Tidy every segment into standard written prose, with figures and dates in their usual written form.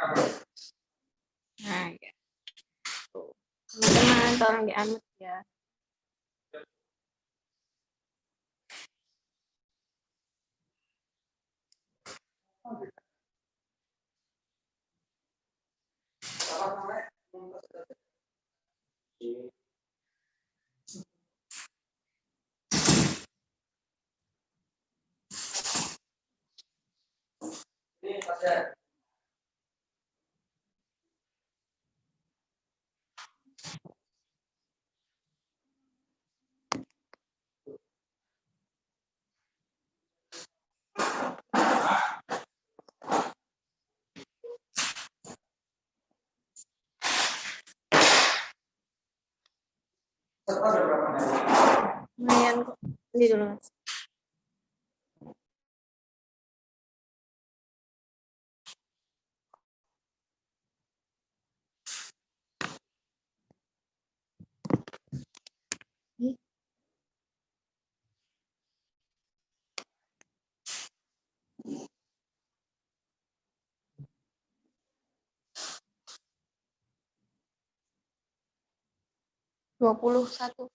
Nah, ya. Tuh. Teman-teman, tolong di-unmute ya. Lumayan kok. Ini dulu, Mas. Ih. Dua puluh satu.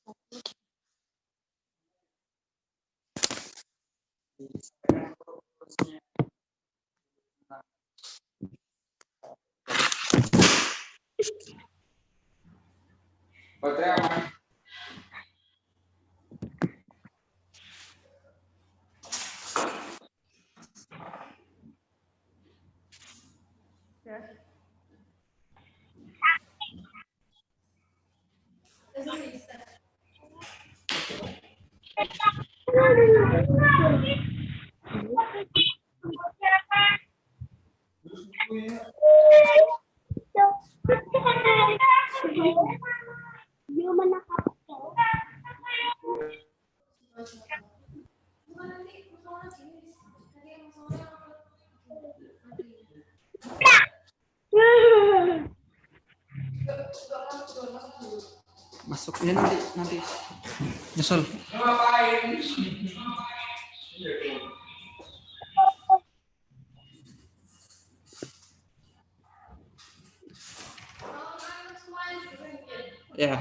Baterai aman. Ya. Masuknya nanti nyusul. Ya.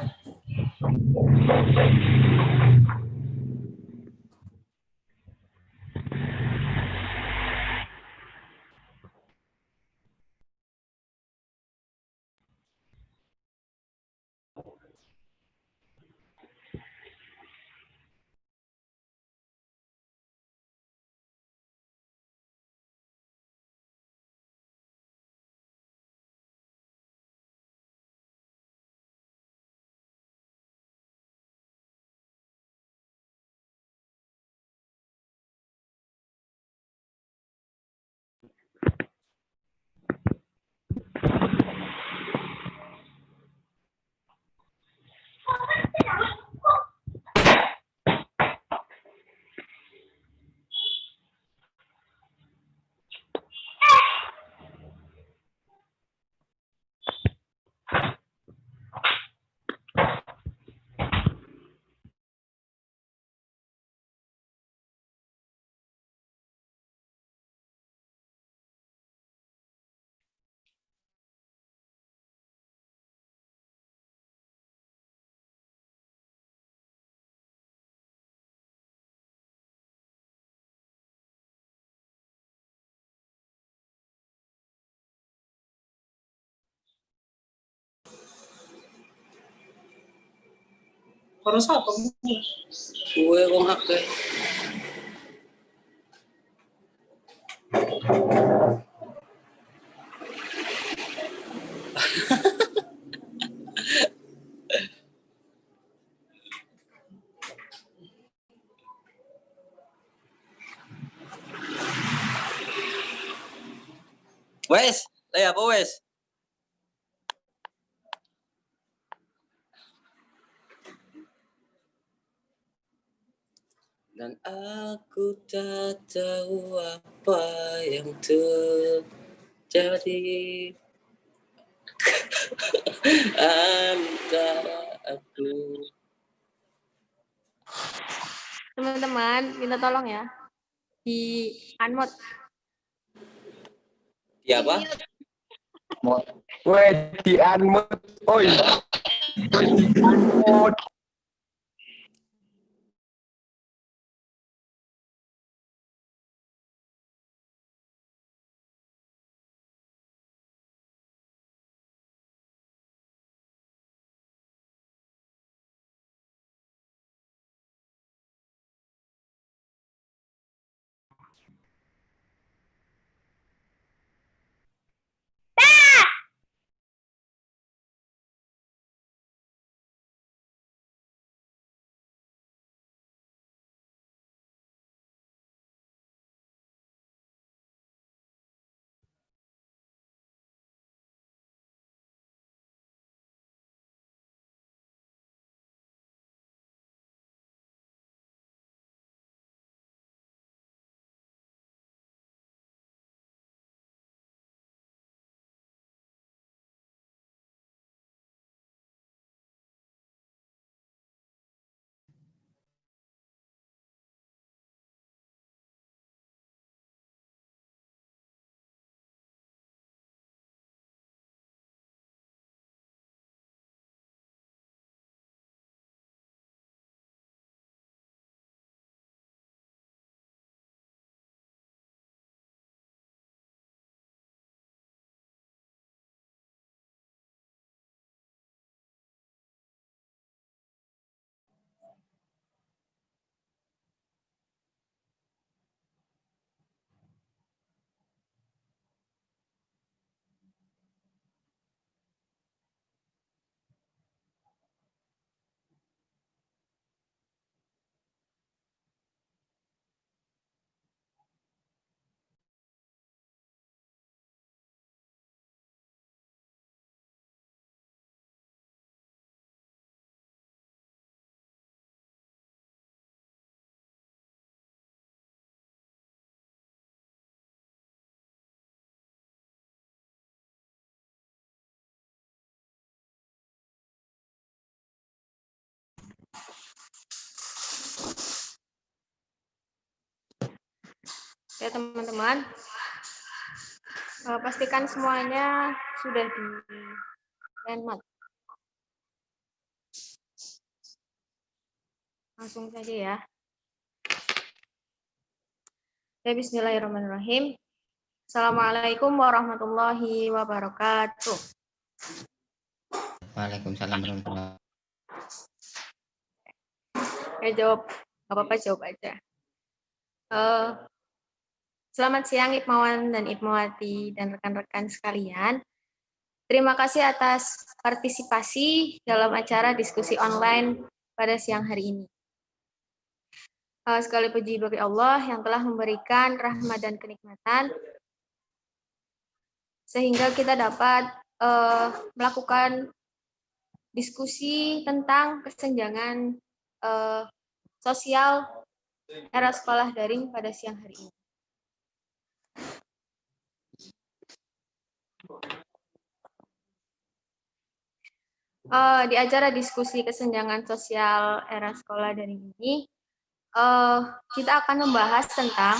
Harus apa? Gue wong akeh. Wes, apa wes? Dan aku tak tahu apa yang terjadi antara aku. Teman-teman, minta tolong ya. Di unmute. Ya apa? Weh, di unmute. Oi. Weh, di unmute. Ya teman-teman, pastikan semuanya sudah di Enmat. Langsung saja ya. Ya, bismillahirrahmanirrahim. Assalamualaikum warahmatullahi wabarakatuh. Waalaikumsalam warahmatullahi. Ya jawab, nggak apa-apa jawab aja. Selamat siang Ipmawan dan Ipmawati dan rekan-rekan sekalian. Terima kasih atas partisipasi dalam acara diskusi online pada siang hari ini. Sekali puji bagi Allah yang telah memberikan rahmat dan kenikmatan sehingga kita dapat melakukan diskusi tentang kesenjangan sosial era sekolah daring pada siang hari ini. Di acara diskusi kesenjangan sosial era sekolah daring ini, kita akan membahas tentang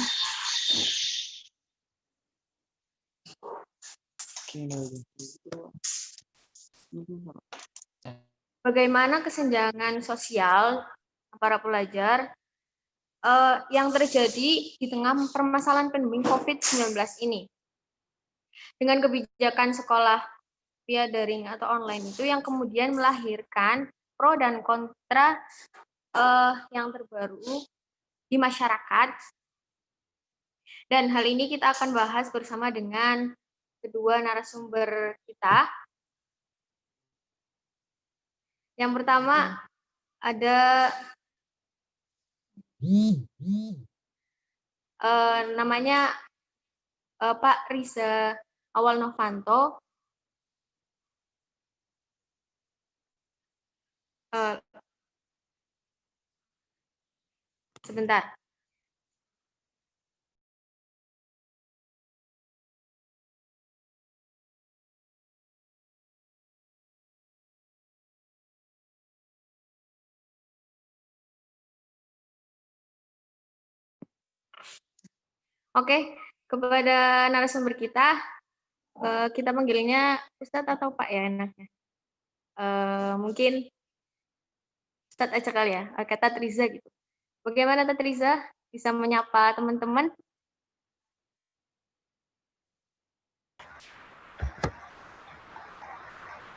bagaimana kesenjangan sosial para pelajar yang terjadi di tengah permasalahan pandemi COVID-19 ini. Dengan kebijakan sekolah via daring atau online itu yang kemudian melahirkan pro dan kontra yang terbaru di masyarakat. Dan hal ini kita akan bahas bersama dengan kedua narasumber kita. Yang pertama ada namanya Pak Riza Awal Novanto. Sebentar. Oke, kepada narasumber kita, Kita panggilnya Ustadz atau Pak ya enaknya. Mungkin Ustadz aja kali ya, kata Triza gitu. Bagaimana Teh Triza? Bisa menyapa teman-teman?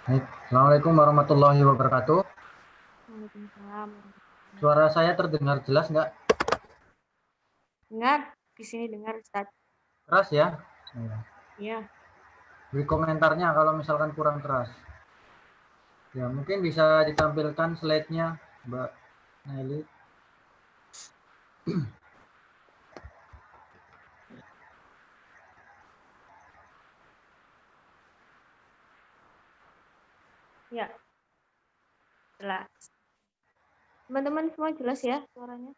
Baik, Assalamualaikum warahmatullahi wabarakatuh. Waalaikumsalam. Suara saya terdengar jelas nggak? Dengar, di sini dengar Ustadz. Keras ya? Iya. Beri komentarnya kalau misalkan kurang keras. Ya, mungkin bisa ditampilkan slide-nya, Mbak Nelly. Ya, jelas. Teman-teman semua jelas ya suaranya?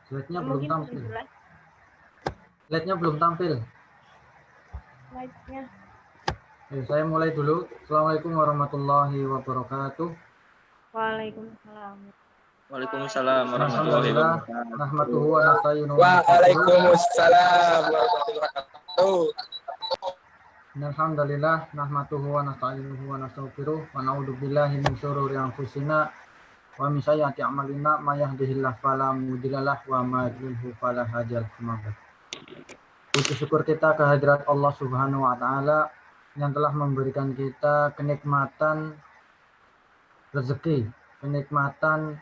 Slide-nya belum Mungkin sudah tampil. jelas Slide-nya belum tampil. slide-nya. Oke, saya mulai dulu. Assalamualaikum warahmatullahi wabarakatuh. Waalaikumsalam. Waalaikumsalam warahmatullahi Alhamdulillah, wabarakatuh. nahmaduhu wa nasta'inuhu wa nastaghfiruh. Waalaikumsalam warahmatullahi wabarakatuh. Alhamdulillah, nahmaduhu wa nasta'inuhu wa nastaghfiruh wa na'udzu billahi min syururi anfusina wa min sayyiati a'malina may yahdihillahu fala mudhillalah wa may yudhlil fala hadiyalah. Puji syukur kita kehadirat Allah Subhanahu wa taala yang telah memberikan kita kenikmatan rezeki, kenikmatan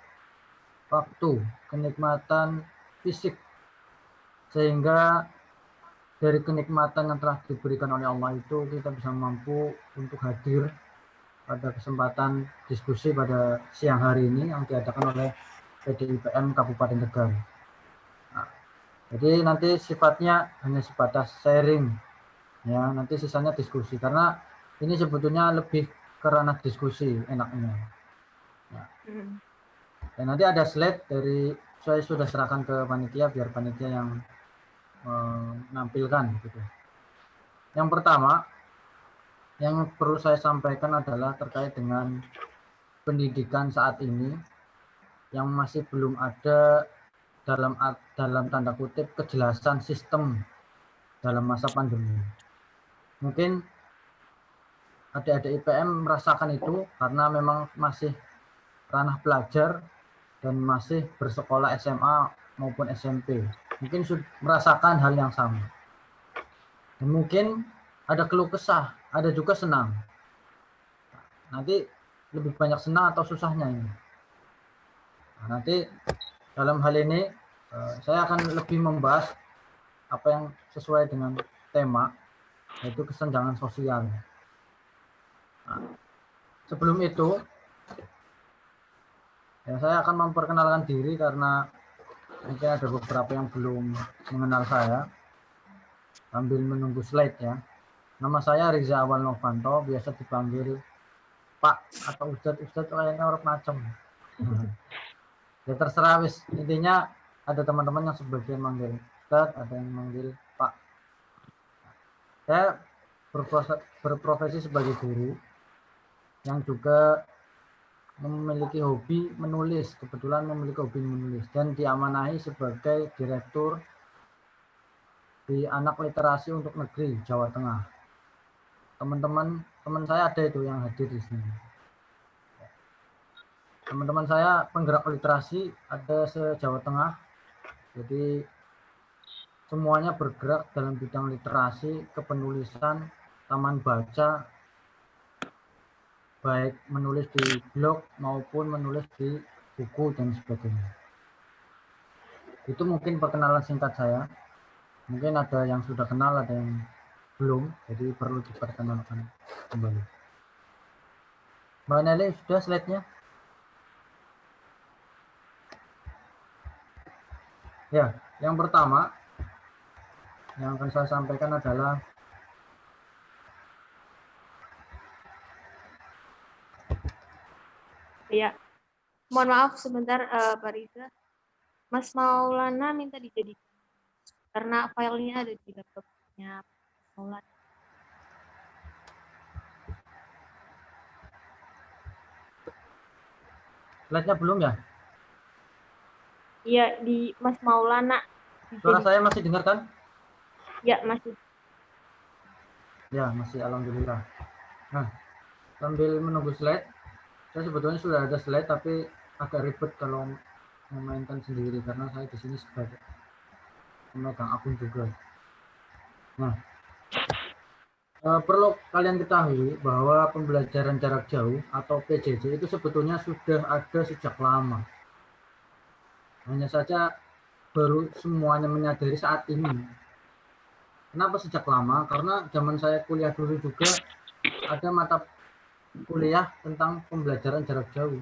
waktu, kenikmatan fisik, sehingga dari kenikmatan yang telah diberikan oleh Allah itu kita bisa mampu untuk hadir pada kesempatan diskusi pada siang hari ini yang diadakan oleh PDIPM Kabupaten Tegal. Nah, jadi nanti sifatnya hanya sebatas sharing, ya, nanti sisanya diskusi karena ini sebetulnya lebih ke ranah diskusi enaknya. Nah, dan nanti ada slide dari saya sudah serahkan ke panitia biar panitia yang menampilkan gitu. Yang pertama yang perlu saya sampaikan adalah terkait dengan pendidikan saat ini yang masih belum ada dalam tanda kutip kejelasan sistem dalam masa pandemi. Mungkin adik-adik IPM merasakan itu karena memang masih ranah pelajar dan masih bersekolah SMA maupun SMP. Mungkin sudah merasakan hal yang sama. Dan mungkin ada keluh kesah, ada juga senang. Nanti lebih banyak senang atau susahnya ini. Nah, nanti dalam hal ini saya akan lebih membahas apa yang sesuai dengan tema, yaitu kesenjangan sosial. Nah, sebelum itu, ya, saya akan memperkenalkan diri karena mungkin ada beberapa yang belum mengenal saya. Sambil menunggu slide ya. Nama saya Riza Awal Novanto, biasa dipanggil Pak atau Ustadz kayaknya orang macam. Ya terserah wis. Intinya ada teman-teman yang sebagian manggil Ustadz, ada yang manggil Pak. Saya berprofesi sebagai guru yang juga memiliki hobi menulis, kebetulan memiliki hobi menulis dan diamanahi sebagai direktur di Anak Literasi untuk Negeri Jawa Tengah. Teman saya ada itu yang hadir di sini. Teman-teman saya penggerak literasi ada se-Jawa Tengah. Jadi semuanya bergerak dalam bidang literasi, kepenulisan, taman baca, baik menulis di blog maupun menulis di buku dan sebagainya. Itu mungkin perkenalan singkat saya. Mungkin ada yang sudah kenal, ada yang belum, jadi perlu diperkenalkan kembali. Mbak Nelly, sudah slide-nya? Ya, yang pertama yang akan saya sampaikan adalah Ya, mohon maaf sebentar Pak Riza. Mas Maulana minta dijadikan karena filenya ada di laptopnya Maulana. slide-nya belum ya? Iya, di Mas Maulana. Suara saya masih dengar kan? Ya, masih. Ya, masih, alhamdulillah. Nah, sambil menunggu slide, saya sebetulnya sudah ada slide tapi agak ribet kalau memainkan sendiri karena saya di sini sebagai pemegang akun juga. Nah, perlu kalian ketahui bahwa pembelajaran jarak jauh atau PJJ itu sebetulnya sudah ada sejak lama. Hanya saja baru semuanya menyadari saat ini. Kenapa sejak lama? Karena zaman saya kuliah dulu juga ada mata kuliah tentang pembelajaran jarak jauh.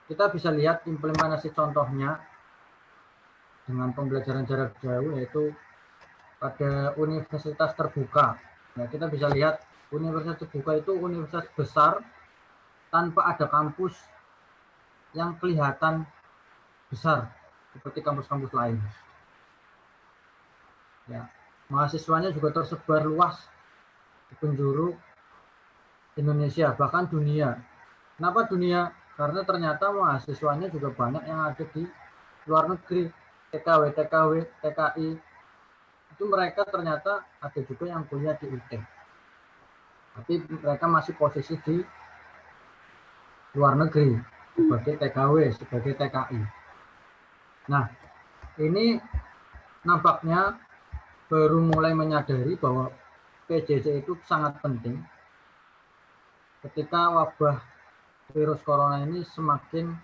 Kita bisa lihat implementasi contohnya dengan pembelajaran jarak jauh yaitu pada universitas terbuka. Nah, kita bisa lihat universitas terbuka itu universitas besar tanpa ada kampus yang kelihatan besar seperti kampus-kampus lain. Ya, mahasiswanya juga tersebar luas di penjuru Indonesia, bahkan dunia. Kenapa dunia? Karena ternyata mahasiswanya juga banyak yang ada di luar negeri, TKW, TKI. Itu mereka ternyata ada juga yang kuliah di UT. Tapi mereka masih posisi di luar negeri sebagai TKW, sebagai TKI. Nah, ini nampaknya baru mulai menyadari bahwa PJJ itu sangat penting ketika wabah virus corona ini semakin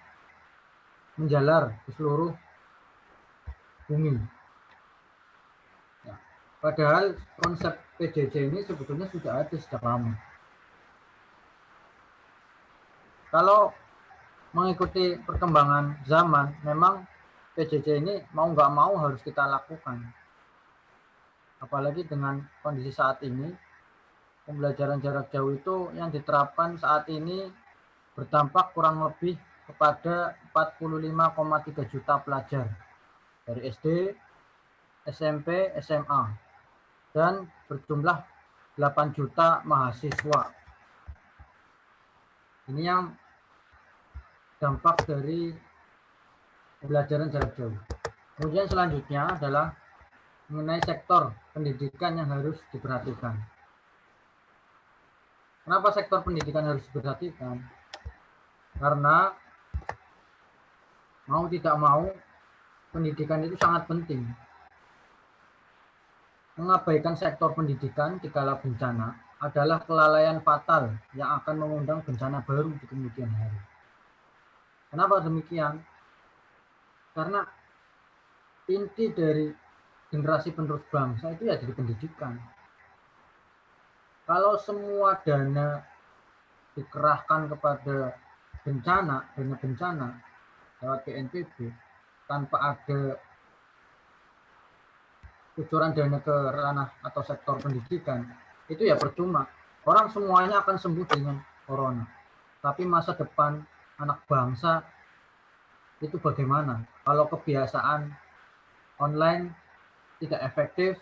menjalar di seluruh bumi. Ya, padahal konsep PJJ ini sebetulnya sudah ada sejak lama. Kalau mengikuti perkembangan zaman, memang PJJ ini mau nggak mau harus kita lakukan. Apalagi dengan kondisi saat ini, pembelajaran jarak jauh itu yang diterapkan saat ini berdampak kurang lebih kepada 45,3 juta pelajar dari SD, SMP, SMA, dan berjumlah 8 juta mahasiswa. Ini yang dampak dari pembelajaran jarak jauh. Kemudian selanjutnya adalah mengenai sektor pendidikan yang harus diperhatikan. Kenapa sektor pendidikan harus diperhatikan? Karena mau tidak mau pendidikan itu sangat penting. Mengabaikan sektor pendidikan di kala bencana adalah kelalaian fatal yang akan mengundang bencana baru di kemudian hari. Kenapa demikian? Karena inti dari generasi penerus bangsa itu ya dari pendidikan. Kalau semua dana dikerahkan kepada dana bencana lewat BNPB tanpa ada kucuran dana ke ranah atau sektor pendidikan, itu ya percuma. Orang semuanya akan sembuh dengan corona. Tapi masa depan anak bangsa itu bagaimana? Kalau kebiasaan online tidak efektif,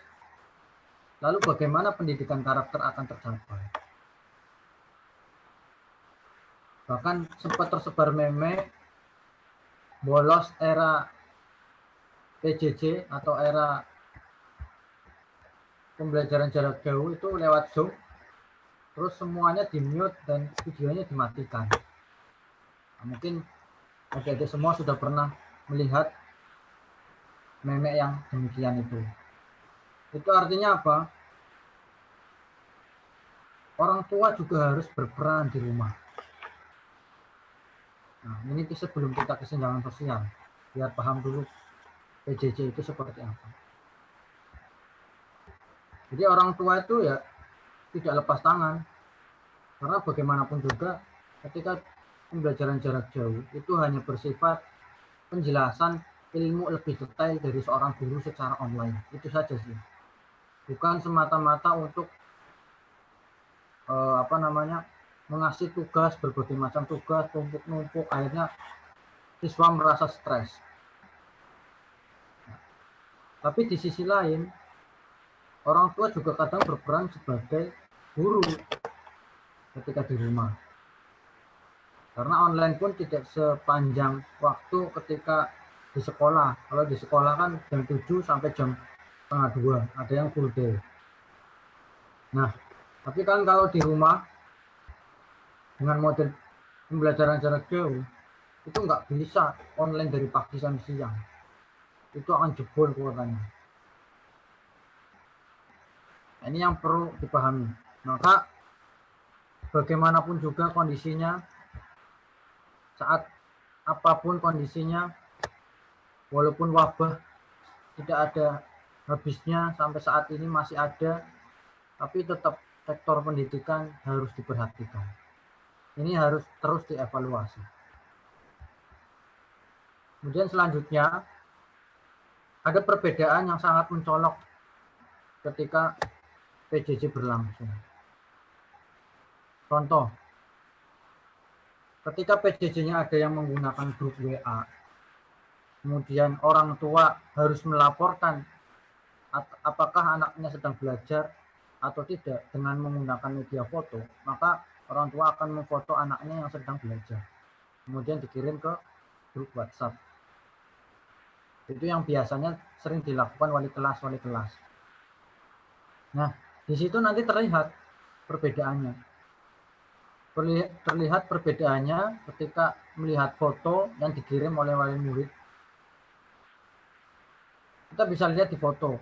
lalu bagaimana pendidikan karakter akan tercapai? Bahkan sempat tersebar meme bolos era PJJ atau era pembelajaran jarak jauh itu lewat Zoom, terus semuanya di-mute dan videonya dimatikan. Nah, mungkin adik-adik semua sudah pernah melihat meme yang demikian itu. Itu artinya apa? Orang tua juga harus berperan di rumah. Nah, ini sebelum kita kesenjangan sosial, biar paham dulu PJJ itu seperti apa. Jadi orang tua itu ya tidak lepas tangan, karena bagaimanapun juga ketika pembelajaran jarak jauh itu hanya bersifat penjelasan ilmu lebih detail dari seorang guru secara online, itu saja sih. Bukan semata-mata untuk mengasih tugas, berbagai macam tugas, tumpuk-numpuk, akhirnya siswa merasa stres. Tapi di sisi lain, orang tua juga kadang berperan sebagai guru ketika di rumah. Karena online pun tidak sepanjang waktu ketika di sekolah. Kalau di sekolah kan jam 7 sampai jam setengah 2, ada yang full day. Nah, tapi kan kalau di rumah dengan model pembelajaran jarak jauh, itu nggak bisa online dari pagi sampai siang. Itu akan jebol kuotanya. Ini yang perlu dipahami. Maka bagaimanapun juga kondisinya, saat apapun kondisinya, walaupun wabah tidak ada habisnya sampai saat ini masih ada, tapi tetap sektor pendidikan harus diperhatikan. Ini harus terus dievaluasi. Kemudian selanjutnya, ada perbedaan yang sangat mencolok ketika PJJ berlangsung. Contoh, ketika PJJ-nya ada yang menggunakan grup WA, kemudian orang tua harus melaporkan apakah anaknya sedang belajar atau tidak dengan menggunakan media foto, maka orang tua akan memfoto anaknya yang sedang belajar, kemudian dikirim ke grup WhatsApp. Itu yang biasanya sering dilakukan wali kelas. Nah, di situ nanti terlihat perbedaannya. Terlihat perbedaannya ketika melihat foto yang dikirim oleh wali murid. Kita bisa lihat di foto.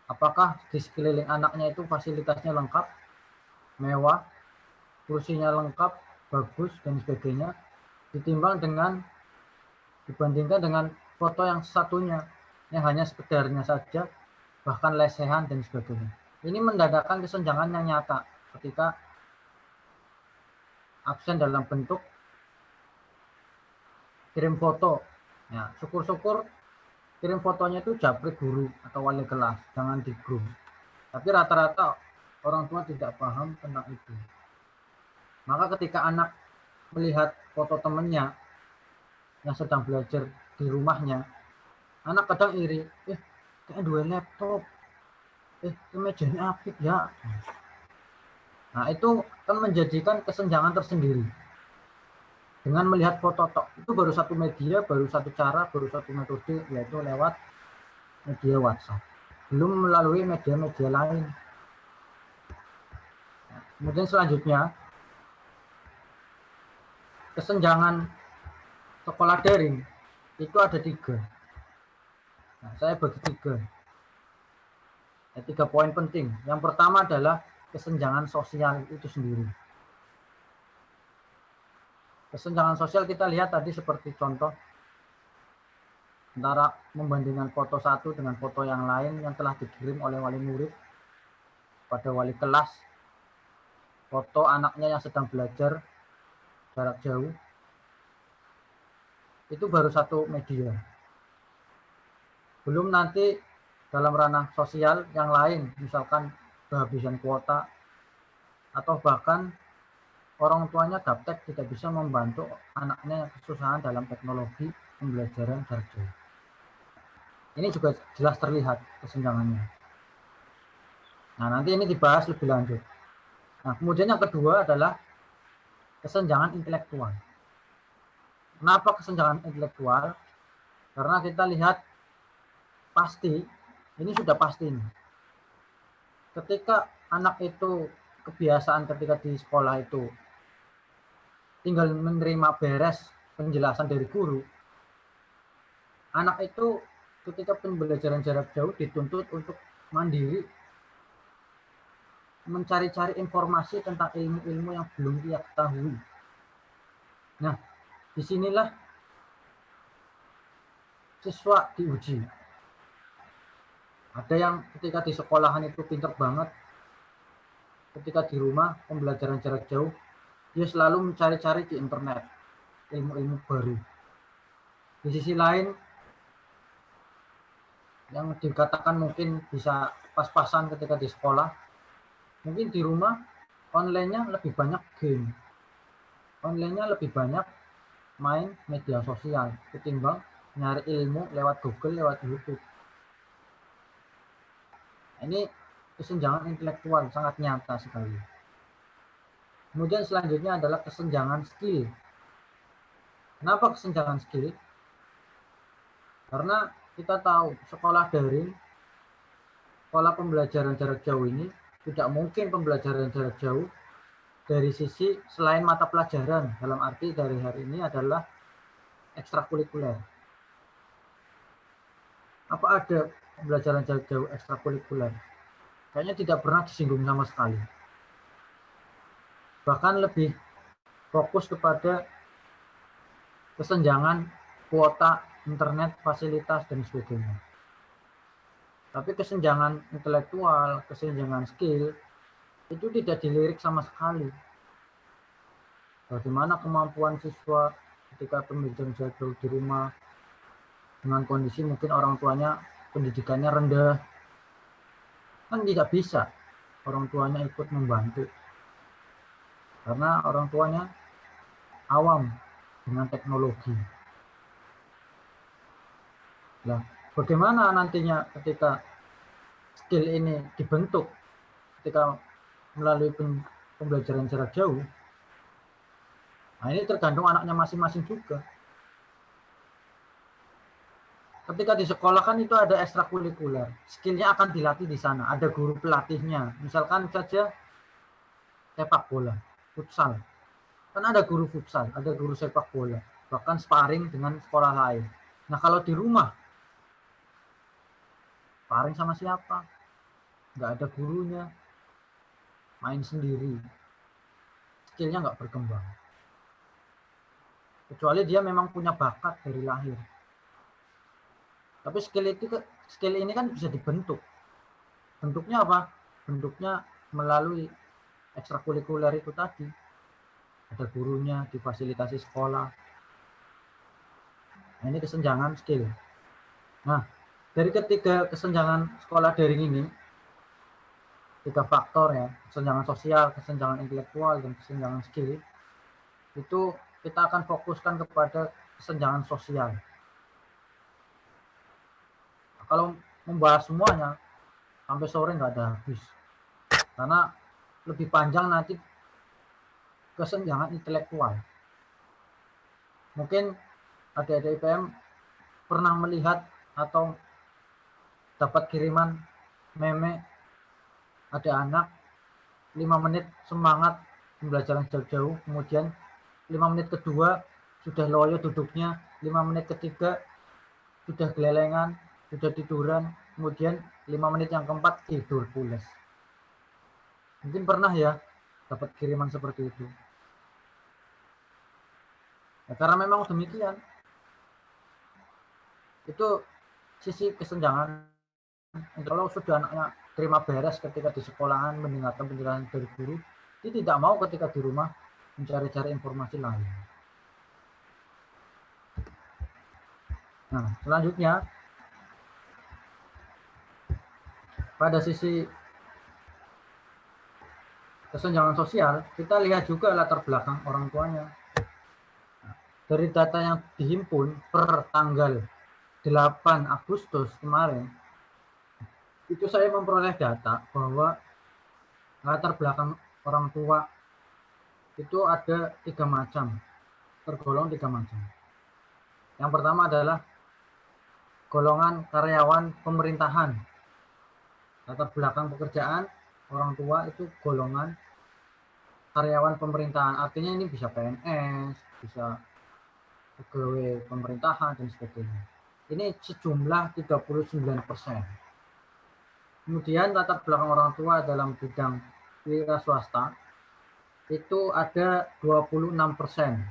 Apakah di sekeliling anaknya itu fasilitasnya lengkap, mewah, kursinya lengkap, bagus, dan sebagainya, dibandingkan dengan foto yang satunya, yang hanya sekedarnya saja, bahkan lesehan dan sebagainya. Ini menandakan kesenjangan yang nyata ketika absen dalam bentuk kirim foto. Ya, syukur-syukur kirim fotonya itu japri guru atau wali kelas, jangan di grup. Tapi rata-rata orang tua tidak paham tentang itu. Maka ketika anak melihat foto temannya yang sedang belajar di rumahnya, anak kadang iri, kayak dua laptop, mejanya apik ya. Nah, itu kan menjadikan kesenjangan tersendiri. Dengan melihat foto tok, itu baru satu media, baru satu cara, baru satu metode, yaitu lewat media WhatsApp. Belum melalui media-media lain. Kemudian selanjutnya, kesenjangan sekolah daring itu ada 3. Nah, saya bagi 3. 3 poin penting. Yang pertama adalah kesenjangan sosial itu sendiri. Kesenjangan sosial kita lihat tadi seperti contoh antara membandingkan foto satu dengan foto yang lain yang telah dikirim oleh wali murid pada wali kelas, foto anaknya yang sedang belajar jarak jauh, itu baru satu media. Belum nanti dalam ranah sosial yang lain, misalkan kehabisan kuota, atau bahkan orang tuanya gaptek tidak bisa membantu anaknya yang kesusahan dalam teknologi pembelajaran jarak jauh. Ini juga jelas terlihat kesenjangannya. Nah, nanti ini dibahas lebih lanjut. Nah, kemudian yang kedua adalah kesenjangan intelektual. Kenapa kesenjangan intelektual? Karena kita lihat pasti, ini sudah pasti nih. Ketika anak itu kebiasaan ketika di sekolah itu tinggal menerima beres penjelasan dari guru, anak itu ketika pembelajaran jarak jauh dituntut untuk mandiri, mencari-cari informasi tentang ilmu-ilmu yang belum dia ketahui. Nah, disinilah siswa diuji. Ada yang ketika di sekolahan itu pinter banget, ketika di rumah pembelajaran jarak jauh, dia selalu mencari-cari di internet ilmu-ilmu baru. Di sisi lain, yang dikatakan mungkin bisa pas-pasan ketika di sekolah, mungkin di rumah online-nya lebih banyak game, online-nya lebih banyak main media sosial ketimbang nyari ilmu lewat Google, lewat YouTube. Ini kesenjangan intelektual sangat nyata sekali. Kemudian selanjutnya adalah kesenjangan skill. Kenapa kesenjangan skill? Karena kita tahu sekolah daring, sekolah pembelajaran jarak jauh ini tidak mungkin pembelajaran jarak jauh dari sisi selain mata pelajaran, dalam arti dari hari ini adalah ekstrakurikuler. Apa ada pembelajaran jarak jauh ekstrakurikuler? Kayaknya tidak pernah disinggung sama sekali. Bahkan lebih fokus kepada kesenjangan kuota internet, fasilitas, dan sebagainya. Tapi kesenjangan intelektual, kesenjangan skill, itu tidak dilirik sama sekali. Bagaimana kemampuan siswa ketika pembelajaran jarak jauh di rumah, dengan kondisi mungkin orang tuanya pendidikannya rendah, kan tidak bisa orang tuanya ikut membantu. Karena orang tuanya awam dengan teknologi. Nah, bagaimana nantinya ketika skill ini dibentuk ketika melalui pembelajaran jarak jauh? Nah, ini tergantung anaknya masing-masing juga. Ketika di sekolah kan itu ada ekstrakurikuler, skillnya akan dilatih di sana, ada guru pelatihnya. Misalkan saja sepak bola, futsal, kan ada guru futsal, ada guru sepak bola, bahkan sparring dengan sekolah lain. Nah, kalau di rumah, sparring sama siapa? Nggak ada gurunya, main sendiri, skillnya nggak berkembang. Kecuali dia memang punya bakat dari lahir. Tapi skill ini kan bisa dibentuk. Bentuknya apa? Bentuknya melalui ekstrakurikuler itu tadi. Ada gurunya, difasilitasi sekolah. Nah, ini kesenjangan skill. Nah, dari ketiga kesenjangan sekolah daring ini, 3 faktor ya, kesenjangan sosial, kesenjangan intelektual, dan kesenjangan skill, itu kita akan fokuskan kepada kesenjangan sosial. Kalau membahas semuanya, sampai sore nggak ada habis. Karena lebih panjang nanti kesenjangan intelektual. Mungkin adik-adik IPM pernah melihat atau dapat kiriman meme, ada anak 5 menit semangat pembelajaran jarak jauh, kemudian 5 menit kedua sudah loyo duduknya, 5 menit ketiga sudah gelelengan, sudah tiduran, kemudian 5 menit yang keempat tidur pules. Mungkin pernah ya dapat kiriman seperti itu. Ya, karena memang demikian. Itu sisi kesenjangan. Kalau sudah anaknya terima beres ketika di sekolahan mendengarkan penjelasan dari guru, dia tidak mau ketika di rumah mencari-cari informasi lain. Nah, selanjutnya pada sisi kesenjangan sosial, kita lihat juga latar belakang orang tuanya. Dari data yang dihimpun per tanggal 8 Agustus kemarin, itu saya memperoleh data bahwa latar belakang orang tua itu ada 3 macam, tergolong 3 macam. Yang pertama adalah golongan karyawan pemerintahan. Latar belakang pekerjaan orang tua itu golongan karyawan pemerintahan. Artinya ini bisa PNS, bisa pegawai pemerintahan, dan sebagainya. Ini sejumlah 39%. Kemudian latar belakang orang tua dalam bidang wira swasta itu ada 26%.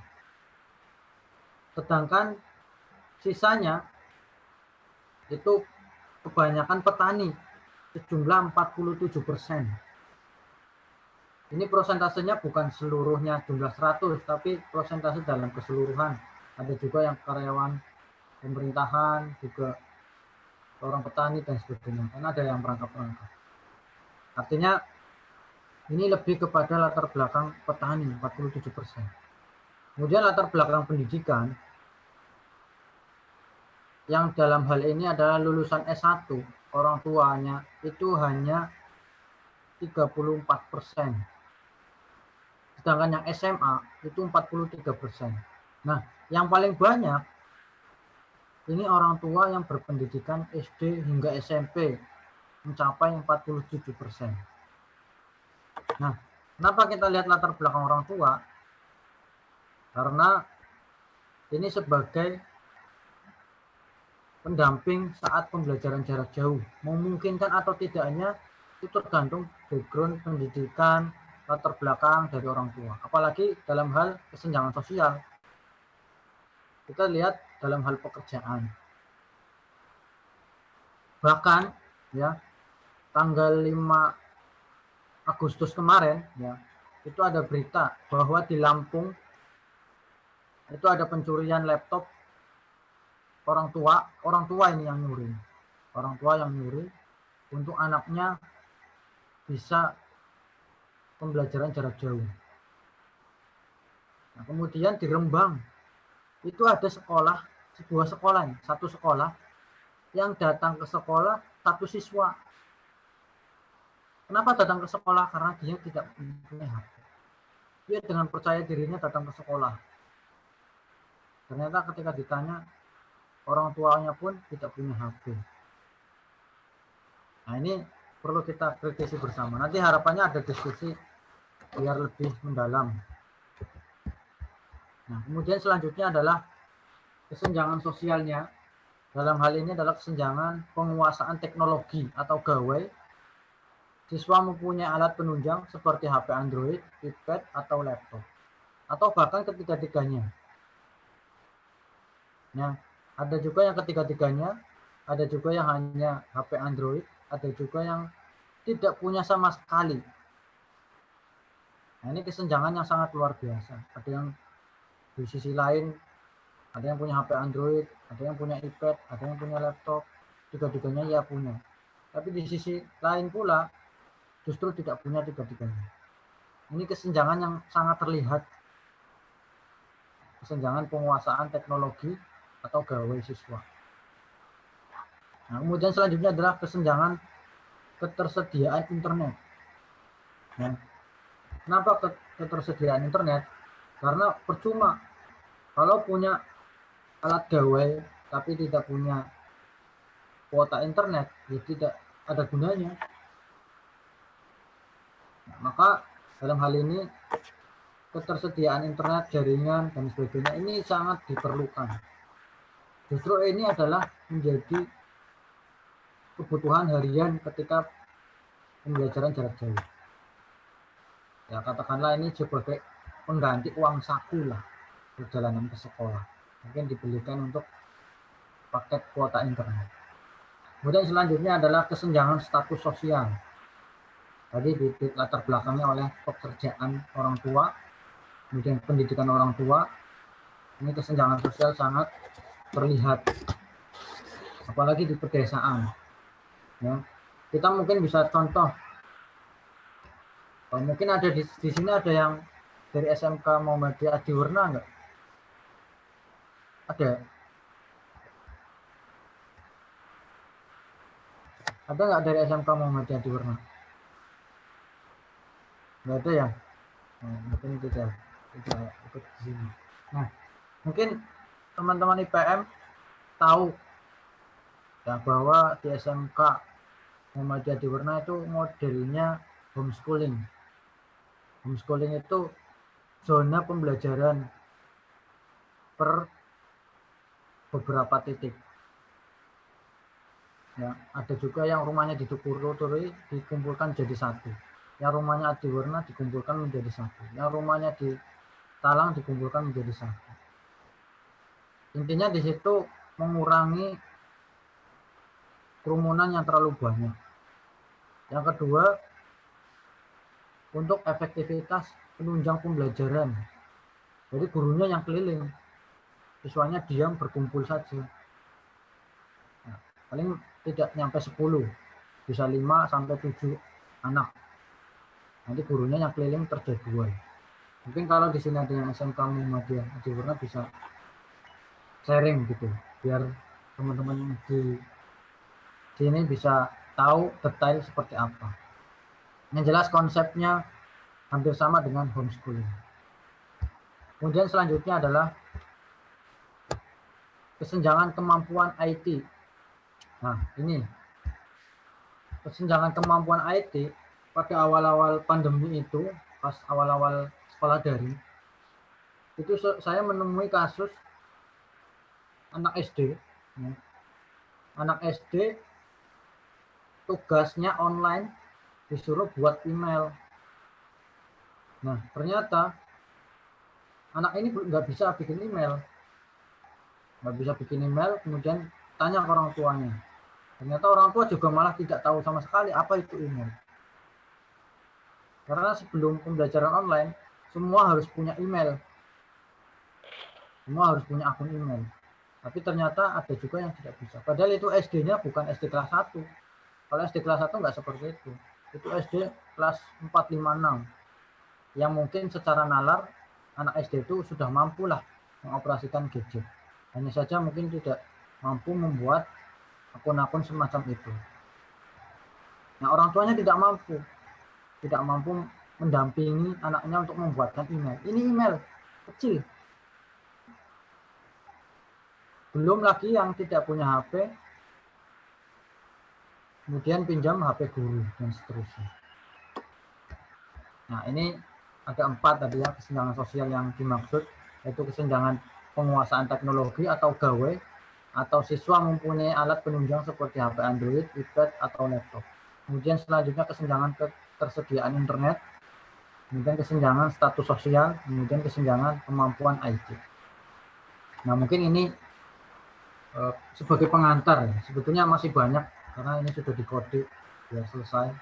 Sedangkan sisanya itu kebanyakan petani, sejumlah 47%. Ini prosentasenya bukan seluruhnya jumlah 100, tapi prosentase dalam keseluruhan. Ada juga yang karyawan pemerintahan, juga orang petani, dan sebagainya. Karena ada yang perangkap-perangkap. Artinya ini lebih kepada latar belakang petani, 47%. Kemudian latar belakang pendidikan, yang dalam hal ini adalah lulusan S1, orang tuanya itu hanya 34%. Sedangkan yang SMA itu 43%. Nah, yang paling banyak Ini orang tua yang berpendidikan SD hingga SMP mencapai 47%. Nah, kenapa kita lihat latar belakang orang tua? Karena ini sebagai pendamping saat pembelajaran jarak jauh. Memungkinkan atau tidaknya itu tergantung background pendidikan, latar belakang dari orang tua. Apalagi dalam hal kesenjangan sosial. Kita lihat dalam hal pekerjaan. Bahkan ya tanggal 5 Agustus kemarin ya itu ada berita bahwa di Lampung itu ada pencurian laptop orang tua ini yang nyuri. Orang tua yang nyuri untuk anaknya bisa pembelajaran jarak jauh. Nah, kemudian di Rembang itu ada sebuah sekolah, satu sekolah yang datang ke sekolah satu siswa. Kenapa datang ke sekolah? Karena dia tidak punya HP. Dia dengan percaya dirinya datang ke sekolah. Ternyata ketika ditanya, orang tuanya pun tidak punya HP. Nah ini perlu kita kritisi bersama. Nanti harapannya ada diskusi biar lebih mendalam. Nah kemudian selanjutnya adalah kesenjangan sosialnya. Dalam hal ini adalah kesenjangan penguasaan teknologi atau gawai. Siswa mempunyai alat penunjang seperti HP Android, iPad, atau laptop. Atau bahkan ketiga-tiganya. Nah, ada juga yang ketiga-tiganya, ada juga yang hanya HP Android, ada juga yang tidak punya sama sekali. Nah, ini kesenjangan yang sangat luar biasa. Ada yang di sisi lain, ada yang punya HP Android, ada yang punya iPad, ada yang punya laptop, tiga-tiganya ya punya. Tapi di sisi lain pula, justru tidak punya tiga-tiganya. Ini kesenjangan yang sangat terlihat. Kesenjangan penguasaan teknologi atau gawai siswa. Nah, kemudian selanjutnya adalah kesenjangan ketersediaan internet. Nah, kenapa ketersediaan internet? Karena percuma kalau punya alat gawai tapi tidak punya kuota internet, ya tidak ada gunanya. Nah, maka dalam hal ini ketersediaan internet, jaringan, dan sebagainya ini sangat diperlukan. Justru ini adalah menjadi kebutuhan harian ketika pembelajaran jarak jauh. Ya katakanlah ini sebagai pengganti uang saku lah perjalanan ke sekolah. Mungkin dibelikan untuk paket kuota internet. Kemudian selanjutnya adalah kesenjangan status sosial. Tadi di latar belakangnya oleh pekerjaan orang tua, kemudian pendidikan orang tua. Ini kesenjangan sosial sangat terlihat, apalagi di pedesaan. Ya, kita mungkin bisa contoh, mungkin ada di sini ada yang dari SMK Muhammadiyah Adiwarna enggak? Ada? Ada nggak dari SMK Muhammadiyah Adiwarna? Nggak ada ya? Nah, mungkin tidak ikut di sini. Nah, mungkin teman-teman IPM tahu ya bahwa di SMK Muhammadiyah Adiwarna itu modelnya homeschooling. Homeschooling itu zona pembelajaran per beberapa titik. Ya, ada juga yang rumahnya dituturi dikumpulkan jadi satu. Yang rumahnya Adiwarna dikumpulkan menjadi satu. Yang rumahnya di Talang dikumpulkan menjadi satu. Intinya di situ mengurangi kerumunan yang terlalu banyak. Yang kedua, untuk efektivitas penunjang pembelajaran. Jadi gurunya yang keliling, siswanya diam berkumpul saja. Nah, paling tidak nyampe 10, bisa 5 sampai 7 anak. Nanti gurunya yang keliling terjadwal. Mungkin kalau di sini ada yang SMK Muhammadiyah Adiwarna bisa sharing gitu, biar teman-teman yang di sini bisa tahu detail seperti apa. Yang jelas konsepnya hampir sama dengan homeschooling. Kemudian selanjutnya adalah kesenjangan kemampuan IT. Nah, ini kesenjangan kemampuan IT pada awal-awal pandemi itu, pas awal-awal sekolah daring, itu saya menemui kasus anak SD. Ya. Anak SD tugasnya online disuruh buat email. Nah, ternyata anak ini nggak bisa bikin email. Kemudian tanya ke orang tuanya. Ternyata orang tua juga malah tidak tahu sama sekali apa itu email. Karena sebelum pembelajaran online, semua harus punya email. Semua harus punya akun email. Tapi ternyata ada juga yang tidak bisa. Padahal itu SD-nya bukan SD kelas 1. Kalau SD kelas 1 nggak seperti itu. Itu SD kelas 4, 5, 6. Yang mungkin secara nalar, anak SD itu sudah mampu lah mengoperasikan gadget. Hanya saja mungkin tidak mampu membuat akun-akun semacam itu. Nah, orang tuanya tidak mampu mendampingi anaknya untuk membuatkan email. Ini email kecil. Belum lagi yang tidak punya HP, kemudian pinjam HP guru dan seterusnya. Nah, ini ada 4 tadi ya kesenjangan sosial yang dimaksud, yaitu kesenjangan penguasaan teknologi atau gawe, atau siswa mempunyai alat penunjang seperti HP Android, iPad, atau laptop. Kemudian selanjutnya kesenjangan ketersediaan internet, kemudian kesenjangan status sosial, kemudian kesenjangan kemampuan IT. Nah, mungkin ini sebagai pengantar ya. Sebetulnya masih banyak karena ini sudah dikode ya selesai.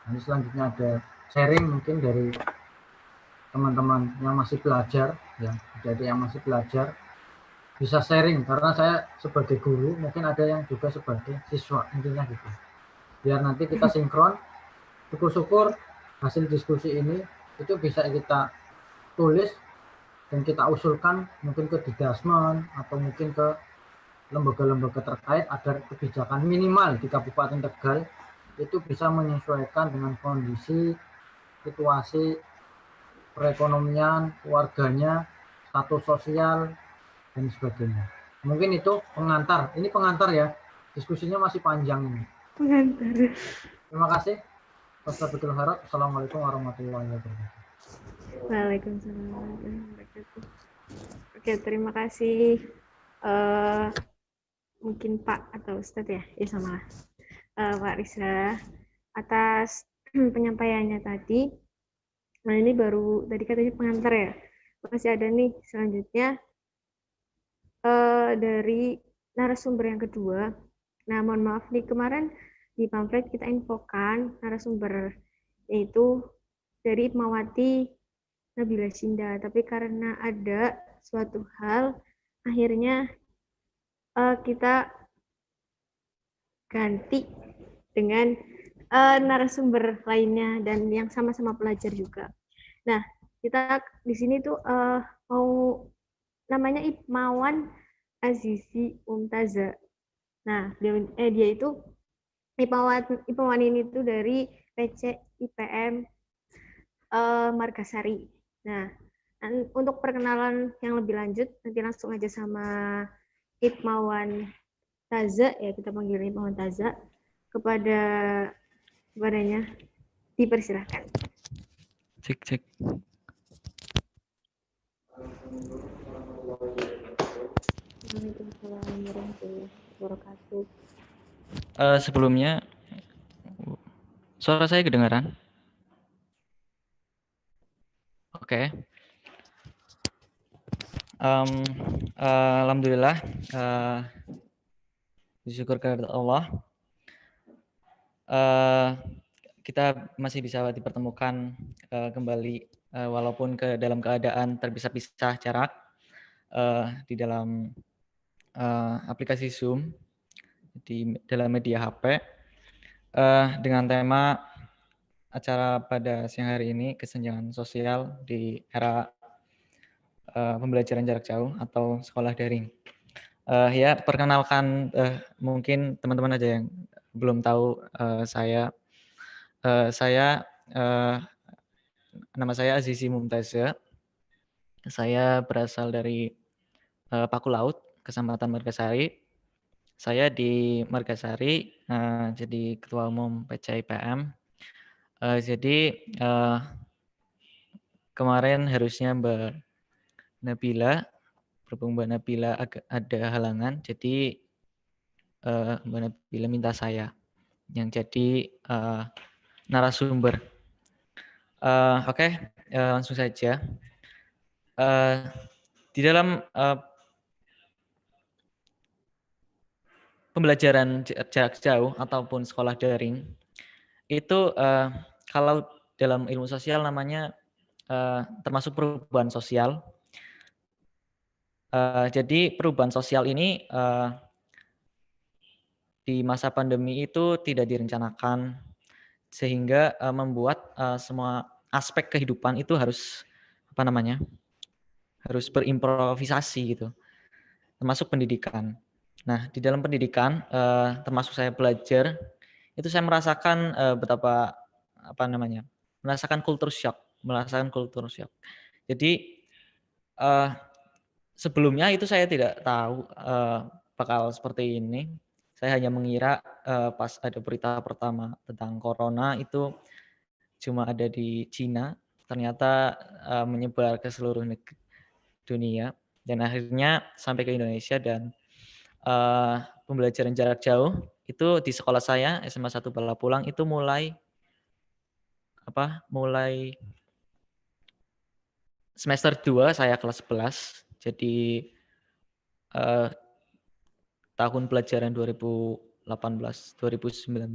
Ini selanjutnya ada sharing mungkin dari teman-teman yang masih belajar ya, jadi yang masih belajar bisa sharing karena saya sebagai guru mungkin ada yang juga sebagai siswa, intinya gitu. Biar nanti kita sinkron, syukur-syukur hasil diskusi ini itu bisa kita tulis dan kita usulkan mungkin ke Didasmen atau mungkin ke lembaga-lembaga terkait agar kebijakan minimal di Kabupaten Tegal itu bisa menyesuaikan dengan kondisi, situasi, perekonomian, keluarganya, status sosial, dan sebagainya. Mungkin itu pengantar. Ini pengantar ya. Diskusinya masih panjang ini. Pengantar. Terima kasih. Assalamualaikum warahmatullahi wabarakatuh. Waalaikumsalam warahmatullahi wabarakatuh. Oke, terima kasih. Mungkin Pak atau Ustadz ya, ya sama Pak Rizra atas penyampaiannya tadi. Nah, ini baru tadi katanya pengantar ya. Masih ada nih selanjutnya dari narasumber yang kedua. Nah, mohon maaf nih kemarin di pamflet kita infokan narasumber yaitu dari Hikmawati Nabila Shinda, tapi karena ada suatu hal akhirnya kita ganti dengan narasumber lainnya dan yang sama-sama pelajar juga. Nah, kita di sini tuh mau namanya Hikmawan Azizi Mumtaza. Nah, dia itu Hikmawan ini tuh dari PC IPM Margasari. Nah, untuk perkenalan yang lebih lanjut nanti langsung aja sama Hikmawan Taza ya, kita panggil Hikmawan Taza, kepadanya dipersilahkan. Cek. Waalaikumsalam warahmatullahi wabarakatuh. Sebelumnya, suara saya kedengaran? Oke. Alhamdulillah, bersyukur kepada Allah. Kita masih bisa dipertemukan kembali walaupun dalam keadaan terpisah-pisah jarak di dalam aplikasi Zoom di dalam media HP dengan tema acara pada siang hari ini, kesenjangan sosial di era pembelajaran jarak jauh atau sekolah daring. Ya, perkenalkan mungkin teman-teman aja yang belum tahu saya. Nama saya Azizi Mumtaza. Saya berasal dari Paku Laut, Kecamatan Margasari. Saya di Margasari jadi Ketua Umum PCIPM. Jadi kemarin harusnya Mbak Nabila, berhubung Mbak Nabila ada halangan, jadi Mbak Nabila minta saya yang jadi narasumber. Oke, langsung saja. Di dalam pembelajaran jarak jauh ataupun sekolah daring itu kalau dalam ilmu sosial namanya termasuk perubahan sosial. Jadi perubahan sosial ini di masa pandemi itu tidak direncanakan sehingga membuat semua aspek kehidupan itu harus harus berimprovisasi gitu, termasuk pendidikan. Nah, di dalam pendidikan termasuk saya belajar itu saya merasakan betapa merasakan culture shock. Jadi sebelumnya itu saya tidak tahu bakal seperti ini. Saya hanya mengira pas ada berita pertama tentang corona itu cuma ada di Cina, ternyata menyebar ke seluruh dunia dan akhirnya sampai ke Indonesia. Dan pembelajaran jarak jauh itu di sekolah saya SMA 1 Balapulang itu mulai semester 2 saya kelas 11. Jadi tahun pelajaran 2018-2019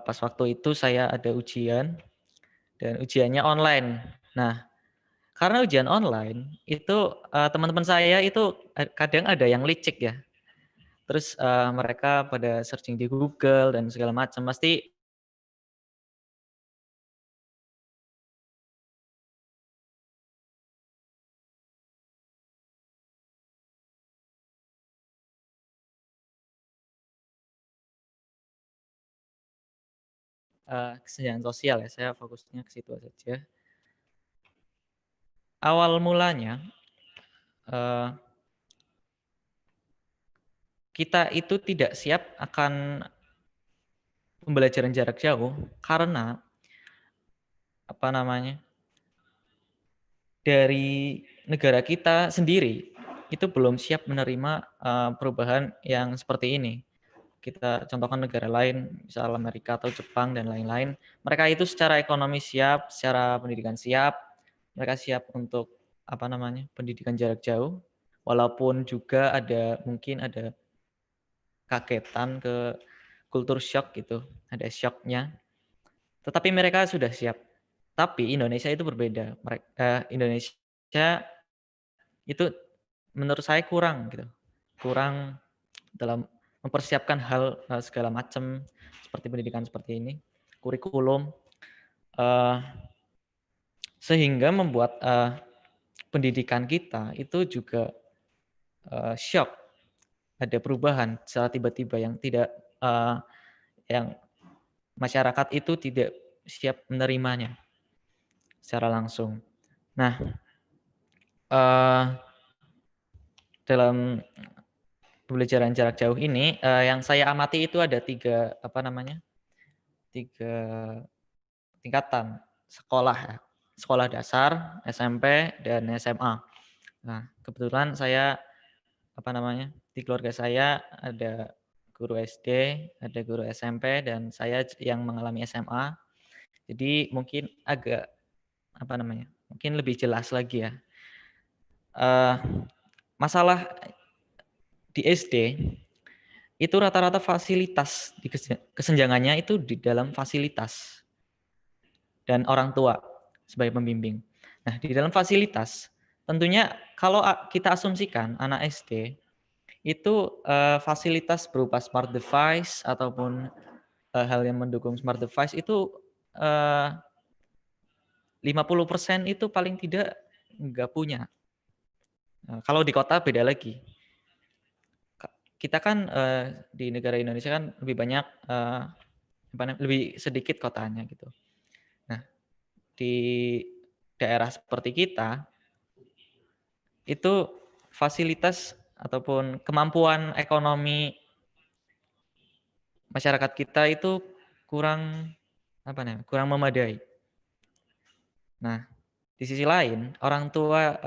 pas waktu itu saya ada ujian dan ujiannya online. Nah, karena ujian online itu teman-teman saya itu kadang ada yang licik ya. Terus mereka pada searching di Google dan segala macam. Pasti kesenjangan sosial ya. Saya fokusnya ke situ saja. Awal mulanya kita itu tidak siap akan pembelajaran jarak jauh karena dari negara kita sendiri itu belum siap menerima perubahan yang seperti ini. Kita contohkan negara lain, misal Amerika atau Jepang dan lain-lain. Mereka itu secara ekonomi siap, secara pendidikan siap, mereka siap untuk pendidikan jarak jauh, walaupun juga mungkin ada kagetan ke kultur shock gitu, ada shocknya. Tetapi mereka sudah siap. Tapi Indonesia itu berbeda. Indonesia itu menurut saya kurang gitu, kurang dalam mempersiapkan hal segala macam seperti pendidikan seperti ini, kurikulum, sehingga membuat pendidikan kita itu juga shock, ada perubahan secara tiba-tiba yang tidak yang masyarakat itu tidak siap menerimanya secara langsung. Nah, dalam pembelajaran jarak jauh ini yang saya amati itu ada tiga tingkatan sekolah, sekolah dasar, SMP dan SMA. Nah, kebetulan saya di keluarga saya ada guru SD, ada guru SMP, dan saya yang mengalami SMA. Jadi mungkin agak mungkin lebih jelas lagi ya. Masalah di SD itu rata-rata fasilitas di kesenjangannya itu di dalam fasilitas dan orang tua sebagai pembimbing. Nah, di dalam fasilitas tentunya kalau kita asumsikan anak SD itu fasilitas berupa smart device ataupun hal yang mendukung smart device itu 50% itu paling tidak nggak punya. Nah, kalau di kota beda lagi. Kita kan di negara Indonesia kan lebih banyak lebih sedikit kotanya gitu. Nah, di daerah seperti kita itu fasilitas ataupun kemampuan ekonomi masyarakat kita itu kurang kurang memadai. Nah, di sisi lain orang tua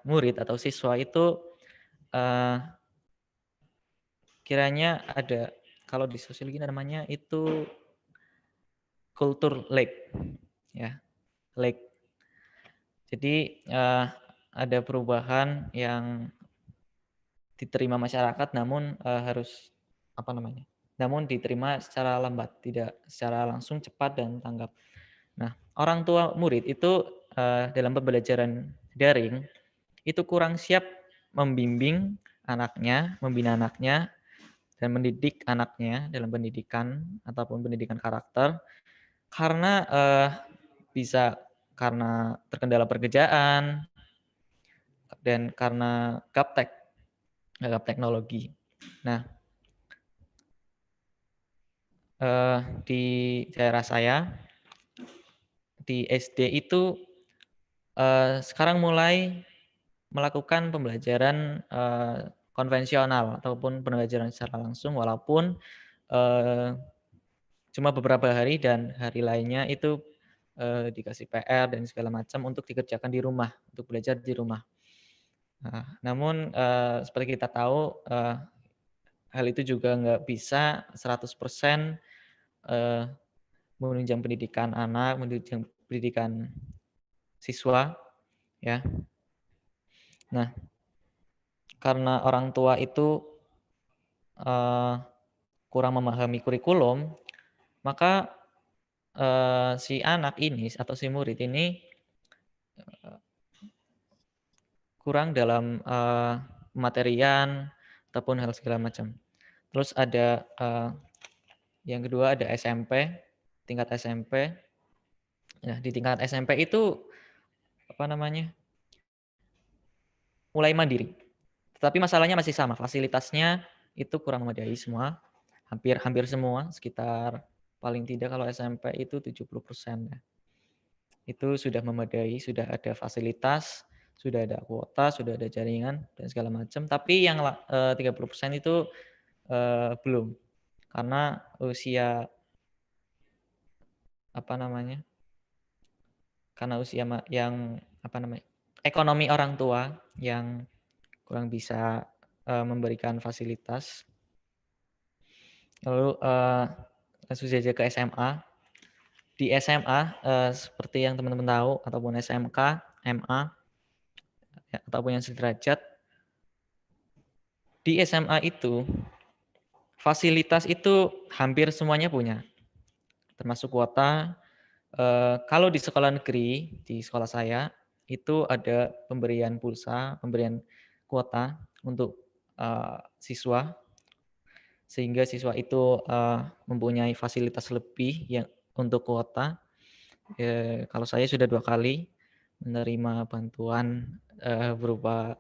murid atau siswa itu kiranya ada, kalau di sosiologi namanya itu kultur lag, ya, lag. Jadi ada perubahan yang diterima masyarakat, namun harus namun diterima secara lambat, tidak secara langsung cepat dan tanggap. Nah, orang tua murid itu dalam pembelajaran daring itu kurang siap membimbing anaknya, membina anaknya, dan mendidik anaknya dalam pendidikan ataupun pendidikan karakter, karena bisa karena terkendala pekerjaan dan karena gaptek teknologi. Nah, di daerah saya di SD itu sekarang mulai melakukan pembelajaran konvensional ataupun pembelajaran secara langsung, walaupun cuma beberapa hari dan hari lainnya itu dikasih PR dan segala macam untuk dikerjakan di rumah, untuk belajar di rumah. Nah, namun seperti kita tahu hal itu juga nggak bisa 100% menunjang pendidikan anak, menunjang pendidikan siswa, ya. Nah, karena orang tua itu kurang memahami kurikulum, maka si anak ini atau si murid ini kurang dalam materian ataupun hal segala macam. Terus ada yang kedua ada SMP, tingkat SMP. Nah, di tingkat SMP itu mulai mandiri. Tetapi masalahnya masih sama, fasilitasnya itu kurang memadai semua. Hampir semua, sekitar paling tidak kalau SMP itu 70% ya. Itu sudah memadai, sudah ada fasilitas, sudah ada kuota, sudah ada jaringan dan segala macam. Tapi yang 30% itu belum, karena usia yang ekonomi orang tua yang kurang bisa memberikan fasilitas. Lalu langsung saja ke SMA. Di SMA seperti yang teman-teman tahu ataupun SMK, MA ya, ataupun yang sederajat, di SMA itu fasilitas itu hampir semuanya punya, termasuk kuota. Kalau di sekolah negeri, di sekolah saya itu ada pemberian pulsa, pemberian kuota untuk siswa, sehingga siswa itu mempunyai fasilitas lebih yang untuk kuota. Kalau saya sudah 2 kali menerima bantuan berupa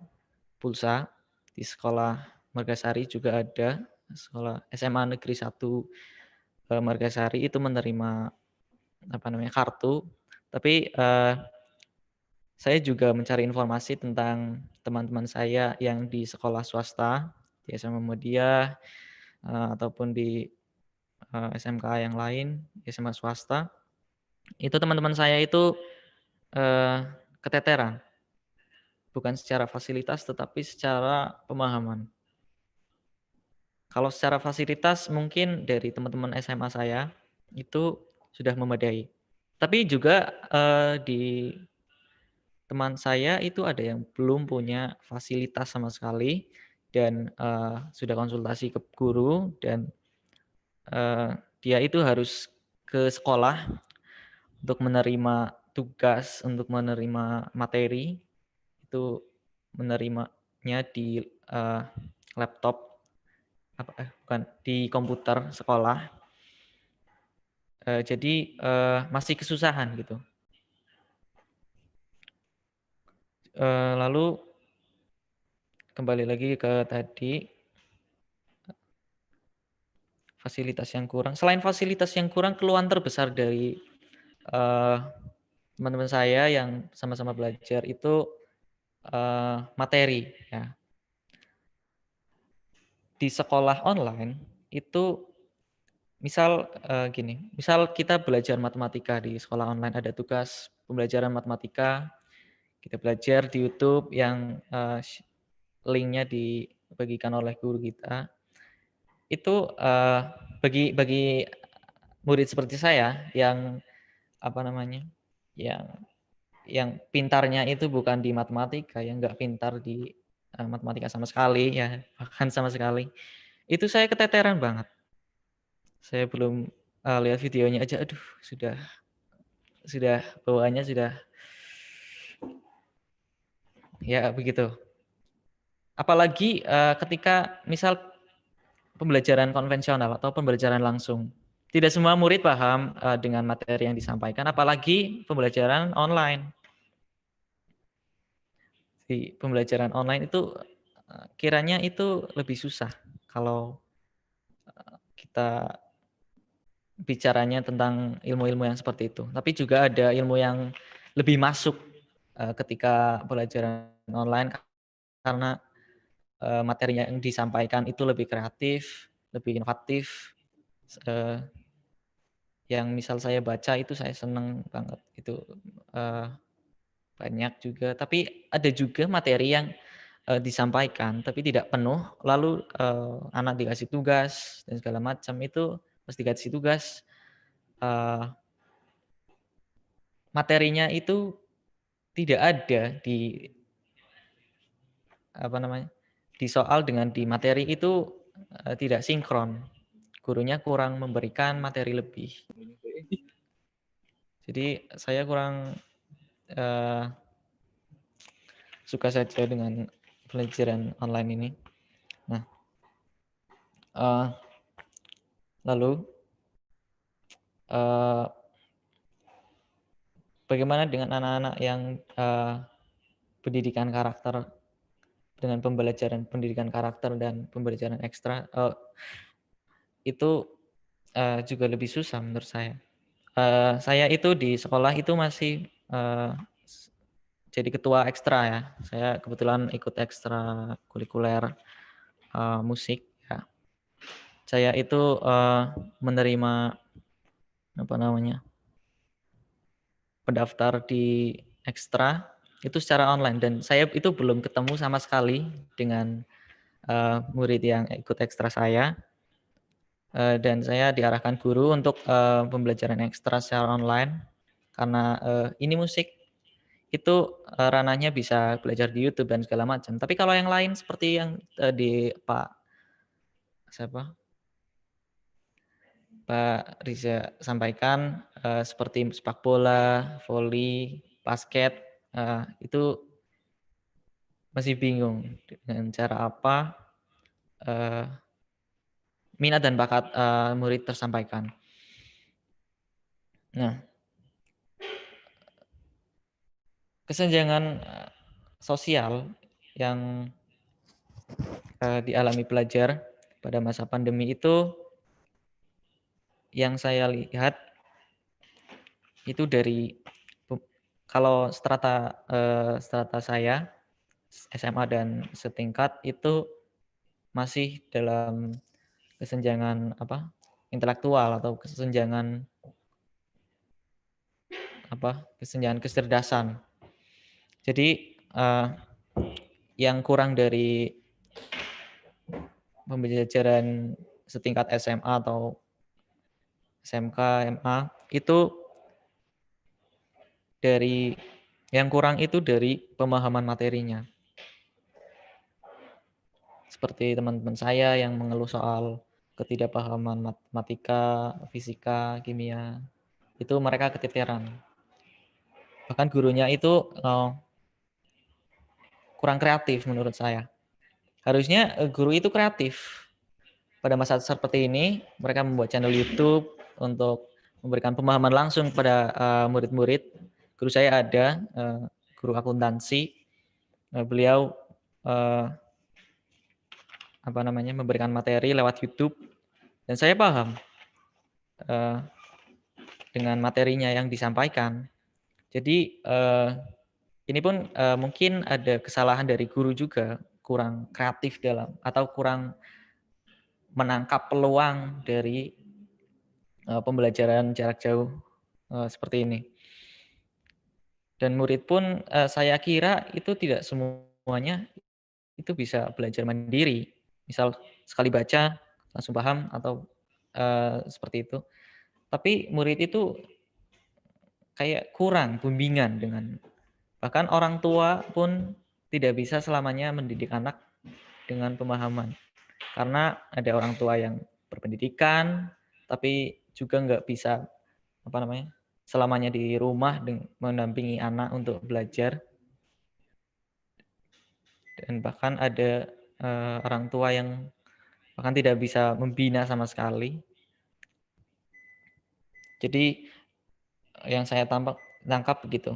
pulsa di sekolah Margasari, juga ada sekolah SMA Negeri 1 Margasari itu menerima kartu. Tapi saya juga mencari informasi tentang teman-teman saya yang di sekolah swasta, di SMA Muhammadiyah ataupun di SMK yang lain, SMA swasta. Itu teman-teman saya itu keteteran, bukan secara fasilitas tetapi secara pemahaman. Kalau secara fasilitas mungkin dari teman-teman SMA saya itu sudah memadai. Tapi juga di teman saya itu ada yang belum punya fasilitas sama sekali dan sudah konsultasi ke guru dan dia itu harus ke sekolah untuk menerima tugas, untuk menerima materi, itu menerimanya di laptop, di komputer sekolah. Jadi masih kesusahan gitu. Lalu kembali lagi ke tadi, fasilitas yang kurang. Selain fasilitas yang kurang, keluhan terbesar dari teman-teman saya yang sama-sama belajar itu materi, ya. di sekolah online itu misal gini, misal kita belajar matematika di sekolah online, ada tugas pembelajaran matematika, kita belajar di YouTube yang linknya dibagikan oleh guru kita. Itu bagi murid seperti saya yang apa namanya, yang pintarnya itu bukan di matematika, yang nggak pintar di matematika sama sekali, ya bahkan sama sekali, itu saya keteteran banget. Saya belum lihat videonya aja, aduh sudah bawaannya sudah ya begitu. Apalagi ketika misal pembelajaran konvensional atau pembelajaran langsung, tidak semua murid paham dengan materi yang disampaikan, apalagi pembelajaran online. Di pembelajaran online itu kiranya itu lebih susah kalau kita bicaranya tentang ilmu-ilmu yang seperti itu. Tapi juga ada ilmu yang lebih masuk ketika pelajaran online karena materinya yang disampaikan itu lebih kreatif, lebih inovatif. Yang misal saya baca itu saya seneng banget. Itu banyak juga. Tapi ada juga materi yang disampaikan tapi tidak penuh, lalu anak dikasih tugas dan segala macam, itu pas dikasih tugas materinya itu tidak ada di apa namanya, di soal dengan di materi itu tidak sinkron. Gurunya kurang memberikan materi lebih. Jadi saya kurang suka saja dengan pelajaran online ini. Nah, lalu bagaimana dengan anak-anak yang pendidikan karakter, dengan pembelajaran pendidikan karakter dan pembelajaran ekstra, itu juga lebih susah menurut saya. Saya itu di sekolah itu masih jadi ketua ekstra ya. Saya kebetulan ikut ekstra kurikuler musik. Ya. Saya itu menerima apa namanya, pendaftar di ekstra itu secara online, dan saya itu belum ketemu sama sekali dengan murid yang ikut ekstra saya. Dan saya diarahkan guru untuk pembelajaran ekstra secara online karena ini musik itu ranahnya bisa belajar di YouTube dan segala macam. Tapi kalau yang lain seperti yang di Pak Riza sampaikan, seperti sepak bola, voli, basket, itu masih bingung dengan cara apa minat dan bakat murid tersampaikan. Nah, kesenjangan sosial yang dialami pelajar pada masa pandemi itu, yang saya lihat itu dari kalau strata saya SMA dan setingkat itu masih dalam kesenjangan intelektual atau kesenjangan kecerdasan. Jadi yang kurang dari pembelajaran setingkat SMA atau SMK, MA itu dari yang kurang itu dari pemahaman materinya. Seperti teman-teman saya yang mengeluh soal ketidakpahaman matematika, fisika, kimia, itu mereka keteteran. Bahkan gurunya itu kurang kreatif menurut saya. Harusnya guru itu kreatif. Pada masa seperti ini, mereka membuat channel YouTube untuk memberikan pemahaman langsung kepada murid-murid. Guru saya ada, guru akuntansi. Beliau memberikan materi lewat YouTube, dan saya paham dengan materinya yang disampaikan. Jadi ini pun mungkin ada kesalahan dari guru juga, kurang kreatif dalam atau kurang menangkap peluang dari pembelajaran jarak jauh seperti ini. Dan murid pun saya kira itu tidak semuanya itu bisa belajar mandiri. Misal sekali baca langsung paham atau seperti itu. Tapi murid itu kayak kurang bimbingan dengan, bahkan orang tua pun tidak bisa selamanya mendidik anak dengan pemahaman. Karena ada orang tua yang berpendidikan tapi juga nggak bisa selamanya di rumah mendampingi anak untuk belajar. Dan bahkan ada orang tua yang bahkan tidak bisa membina sama sekali. Jadi yang saya tangkap begitu.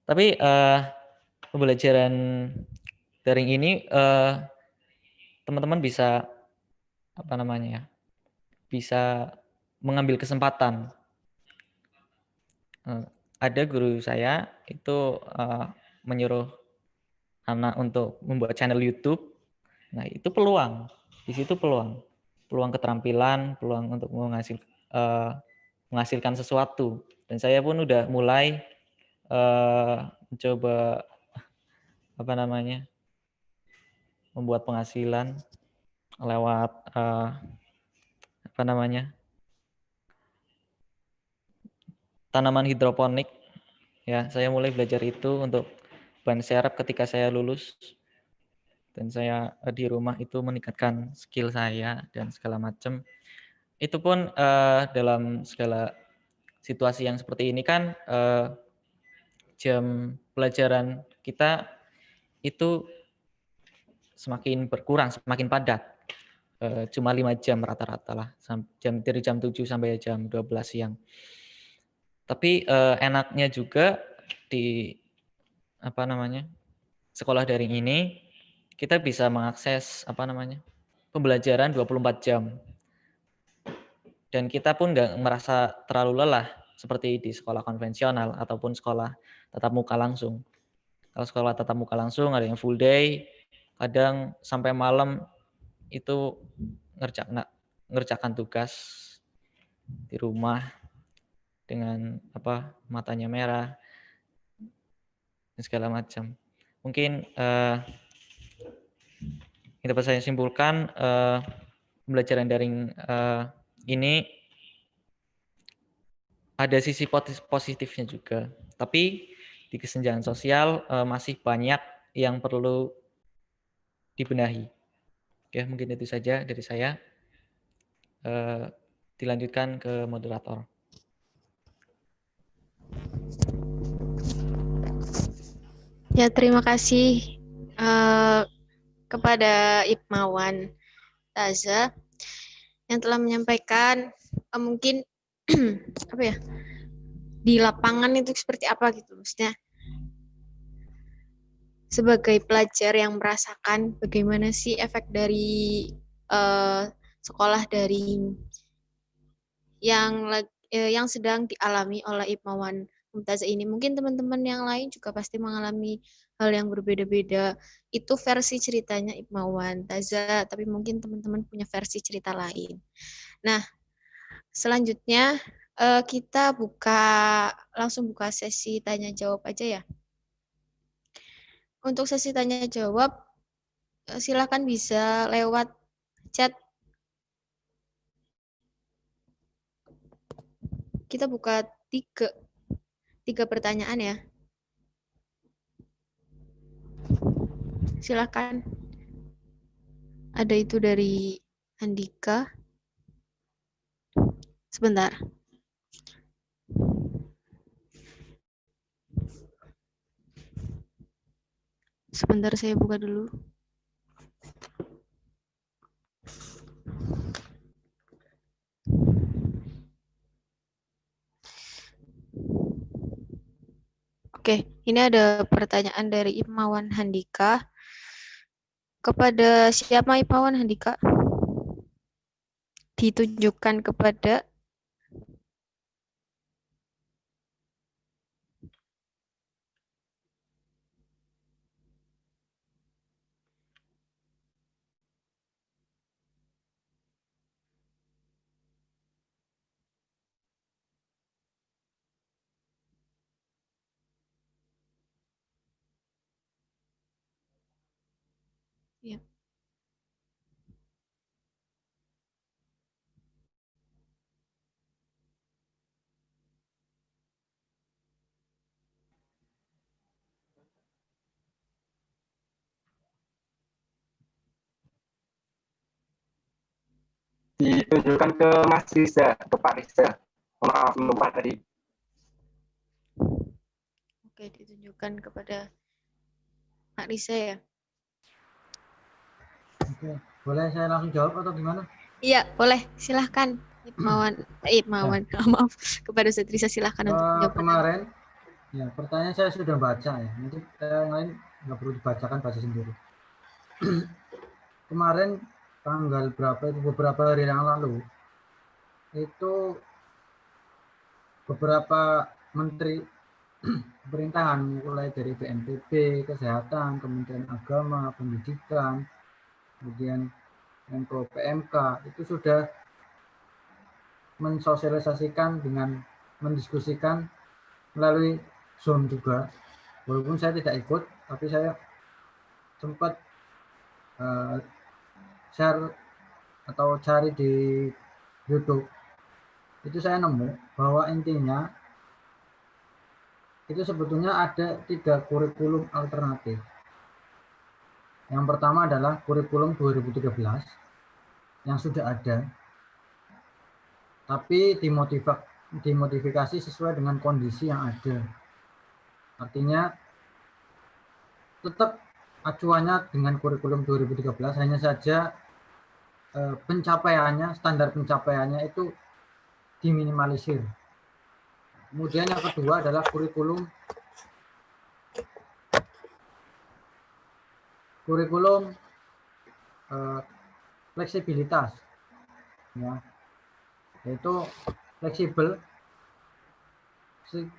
Tapi pembelajaran daring ini teman-teman bisa bisa mengambil kesempatan. Ada guru saya itu menyuruh anak untuk membuat channel YouTube. Nah, itu peluang. Di situ peluang keterampilan, peluang untuk menghasilkan sesuatu. Dan saya pun udah mulai mencoba membuat penghasilan lewat tanaman hidroponik. Ya, saya mulai belajar itu untuk ban serep ketika saya lulus. Dan saya di rumah itu meningkatkan skill saya dan segala macam. Itu pun dalam segala situasi yang seperti ini kan jam pelajaran kita itu semakin berkurang, semakin padat. Cuma 5 jam rata-rata lah, dari jam 7 sampai jam 12 siang. Tapi enaknya juga di sekolah daring ini kita bisa mengakses pembelajaran 24 jam. Dan kita pun nggak merasa terlalu lelah seperti di sekolah konvensional ataupun sekolah tatap muka langsung. Kalau sekolah tatap muka langsung ada yang full day, kadang sampai malam itu ngerjakan tugas di rumah dengan matanya merah dan segala macam. Mungkin yang dapat saya simpulkan pembelajaran daring ini ada sisi positifnya juga, tapi di kesenjangan sosial masih banyak yang perlu dibenahi. Oke, mungkin itu saja dari saya. Dilanjutkan ke moderator. Ya, terima kasih kepada Ipmawan Taza yang telah menyampaikan mungkin di lapangan itu seperti apa gitu, maksudnya sebagai pelajar yang merasakan bagaimana sih efek dari sekolah daring yang sedang dialami oleh Ipmawan Mumtazah ini. Mungkin teman-teman yang lain juga pasti mengalami hal yang berbeda-beda. Itu versi ceritanya Ipmawan Taza, tapi mungkin teman-teman punya versi cerita lain. Nah, selanjutnya kita langsung buka sesi tanya jawab aja ya. Untuk sesi tanya jawab, silakan bisa lewat chat. Kita buka tiga pertanyaan ya. Silakan. Ada itu dari Andika. Sebentar. Sebentar saya buka dulu. Oke, ini ada pertanyaan dari Ipmawan Handika. Kepada siapa Ipmawan Handika? Ditunjukkan kepada Iya. Ditunjukkan ke Mas Riza, ke Pak Riza. Maaf, lupa tadi. Oke, ditunjukkan kepada Pak Risa ya. Oke, boleh saya langsung jawab atau gimana? Iya, boleh. Silahkan. Maaf, maaf. Kepada Ustaz Risa silahkan untuk menjawab pertanyaan. Kemarin, ya pertanyaan saya sudah baca ya. Nanti yang lain nggak perlu dibacakan, baca sendiri. Kemarin tanggal berapa itu, beberapa hari yang lalu, itu beberapa menteri pemerintahan mulai dari BNPB, Kesehatan, Kementerian Agama, Pendidikan, kemudian Menko PMK itu sudah mensosialisasikan dengan mendiskusikan melalui Zoom juga. Walaupun saya tidak ikut, tapi saya sempat share atau cari di YouTube. Itu saya nemu bahwa intinya itu sebetulnya ada 3 kurikulum alternatif. Yang pertama adalah kurikulum 2013 yang sudah ada, tapi dimodifikasi sesuai dengan kondisi yang ada. Artinya tetap acuannya dengan kurikulum 2013, hanya saja pencapaiannya, standar pencapaiannya itu diminimalisir. Kemudian yang kedua adalah kurikulum fleksibilitas, ya, yaitu fleksibel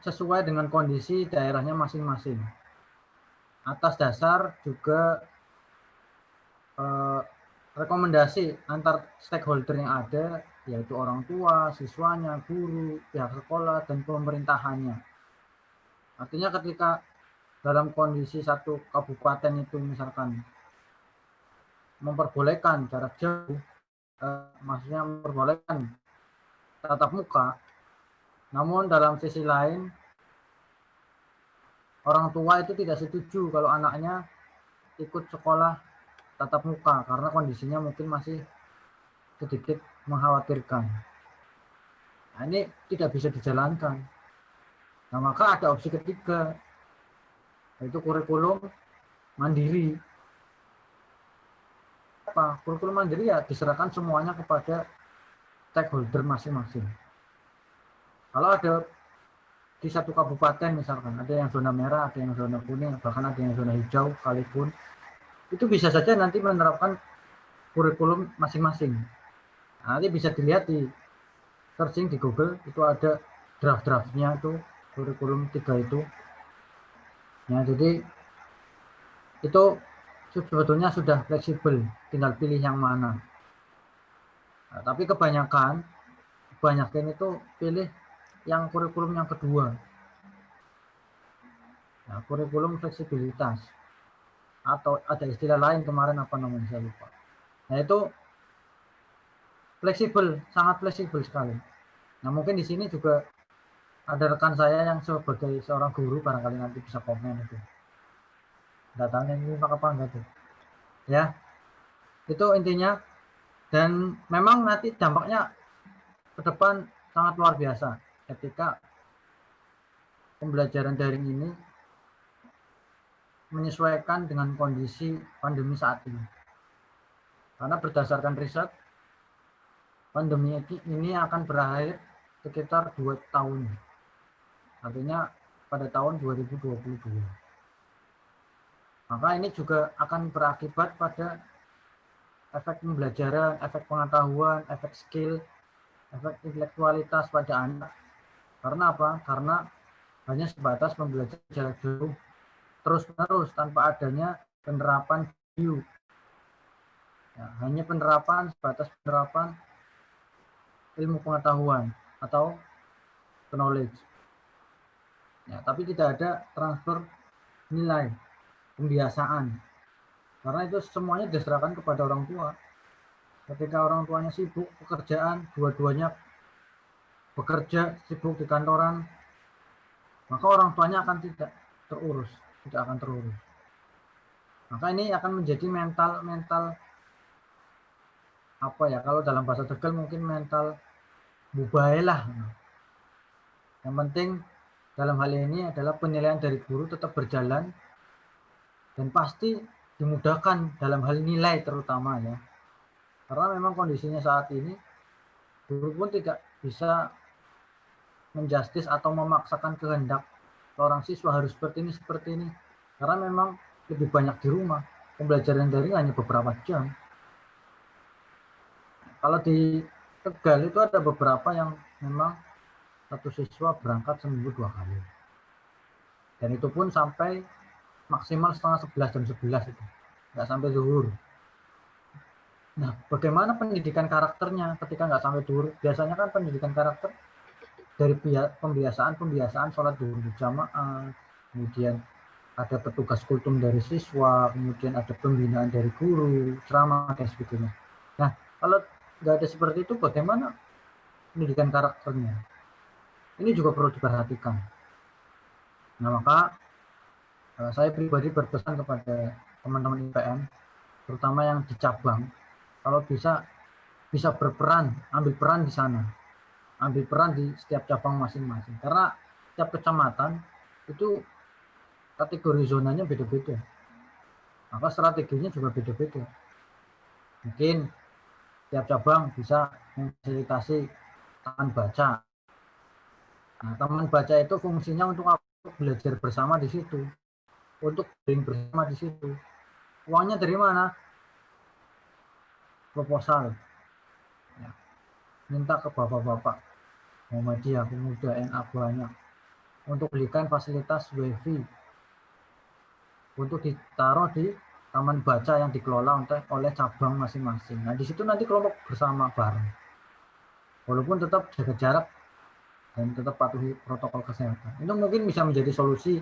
sesuai dengan kondisi daerahnya masing-masing. Atas dasar juga rekomendasi antar stakeholder yang ada, yaitu orang tua, siswanya, guru, pihak sekolah, dan pemerintahannya. Artinya ketika dalam kondisi satu kabupaten itu misalkan memperbolehkan jarak jauh, maksudnya memperbolehkan tatap muka, namun dalam sisi lain orang tua itu tidak setuju kalau anaknya ikut sekolah tatap muka karena kondisinya mungkin masih sedikit mengkhawatirkan. Nah, ini tidak bisa dijalankan. Nah, maka ada opsi ketiga, yaitu kurikulum mandiri. Apa? Kurikulum mandiri ya diserahkan semuanya kepada stakeholder masing-masing. Kalau ada di satu kabupaten misalkan, ada yang zona merah, ada yang zona kuning, bahkan ada yang zona hijau sekalipun, itu bisa saja nanti menerapkan kurikulum masing-masing. Nah, nanti bisa dilihat di searching di Google, itu ada draft-draftnya itu, kurikulum 3 itu. Ya, jadi itu sebetulnya sudah fleksibel, tinggal pilih yang mana. Nah, tapi kebanyakan itu pilih yang kurikulum yang kedua. Nah, kurikulum fleksibilitas. Atau ada istilah lain kemarin apa namanya saya lupa. Nah, itu fleksibel, sangat fleksibel sekali. Nah, mungkin di sini juga ada rekan saya yang sebagai seorang guru, barangkali nanti bisa komen itu. Datanya ini apa enggak tuh? Ya, itu intinya. Dan memang nanti dampaknya ke depan sangat luar biasa ketika pembelajaran daring ini menyesuaikan dengan kondisi pandemi saat ini. Karena berdasarkan riset, pandemi ini akan berakhir sekitar 2 tahun. Artinya pada tahun 2022. Maka ini juga akan berakibat pada efek pembelajaran, efek pengetahuan, efek skill, efek intelektualitas pada anak. Karena apa? Karena hanya sebatas pembelajaran jarak jauh terus-menerus tanpa adanya penerapan video. Ya, hanya sebatas penerapan ilmu pengetahuan atau knowledge. Ya, tapi tidak ada transfer nilai, pembiasaan. Karena itu semuanya diserahkan kepada orang tua. Ketika orang tuanya sibuk pekerjaan, dua-duanya bekerja, sibuk di kantoran, maka orang tuanya akan tidak akan terurus. Maka ini akan menjadi mental apa ya, kalau dalam bahasa Tegal mungkin mental mubailah. Yang penting dalam hal ini adalah penilaian dari guru tetap berjalan dan pasti dimudahkan dalam hal nilai terutama ya. Karena memang kondisinya saat ini guru pun tidak bisa menjustis atau memaksakan kehendak seorang siswa harus seperti ini. Karena memang lebih banyak di rumah. Pembelajaran daring hanya beberapa jam. Kalau di Tegal itu ada beberapa yang memang satu siswa berangkat seminggu 2 kali. Dan itu pun sampai maksimal setengah 11 jam 11 itu. Nggak sampai zuhur. Nah, bagaimana pendidikan karakternya ketika nggak sampai zuhur? Biasanya kan pendidikan karakter dari pembiasaan sholat zuhur berjamaah, kemudian ada petugas kultum dari siswa, kemudian ada pembinaan dari guru, ceramah, dan sebagainya. Nah, kalau nggak ada seperti itu, bagaimana pendidikan karakternya? Ini juga perlu diperhatikan. Nah, maka saya pribadi berpesan kepada teman-teman IPM, terutama yang di cabang, kalau bisa berperan, ambil peran di sana, ambil peran di setiap cabang masing-masing. Karena setiap kecamatan itu kategori zonanya beda-beda, maka strateginya juga beda-beda. Mungkin setiap cabang bisa memfasilitasi taman baca. Nah, taman baca itu fungsinya untuk belajar bersama di situ, untuk belajar bersama di situ. Uangnya dari mana? Proposal. Ya. Minta ke bapak-bapak Muhammadiyah, Pemuda, NA banyak untuk belikan fasilitas WiFi untuk ditaruh di taman baca yang dikelola oleh cabang masing-masing. Nah, di situ nanti kelompok bersama bareng. Walaupun tetap jaga jarak dan tetap patuhi protokol kesehatan. Itu mungkin bisa menjadi solusi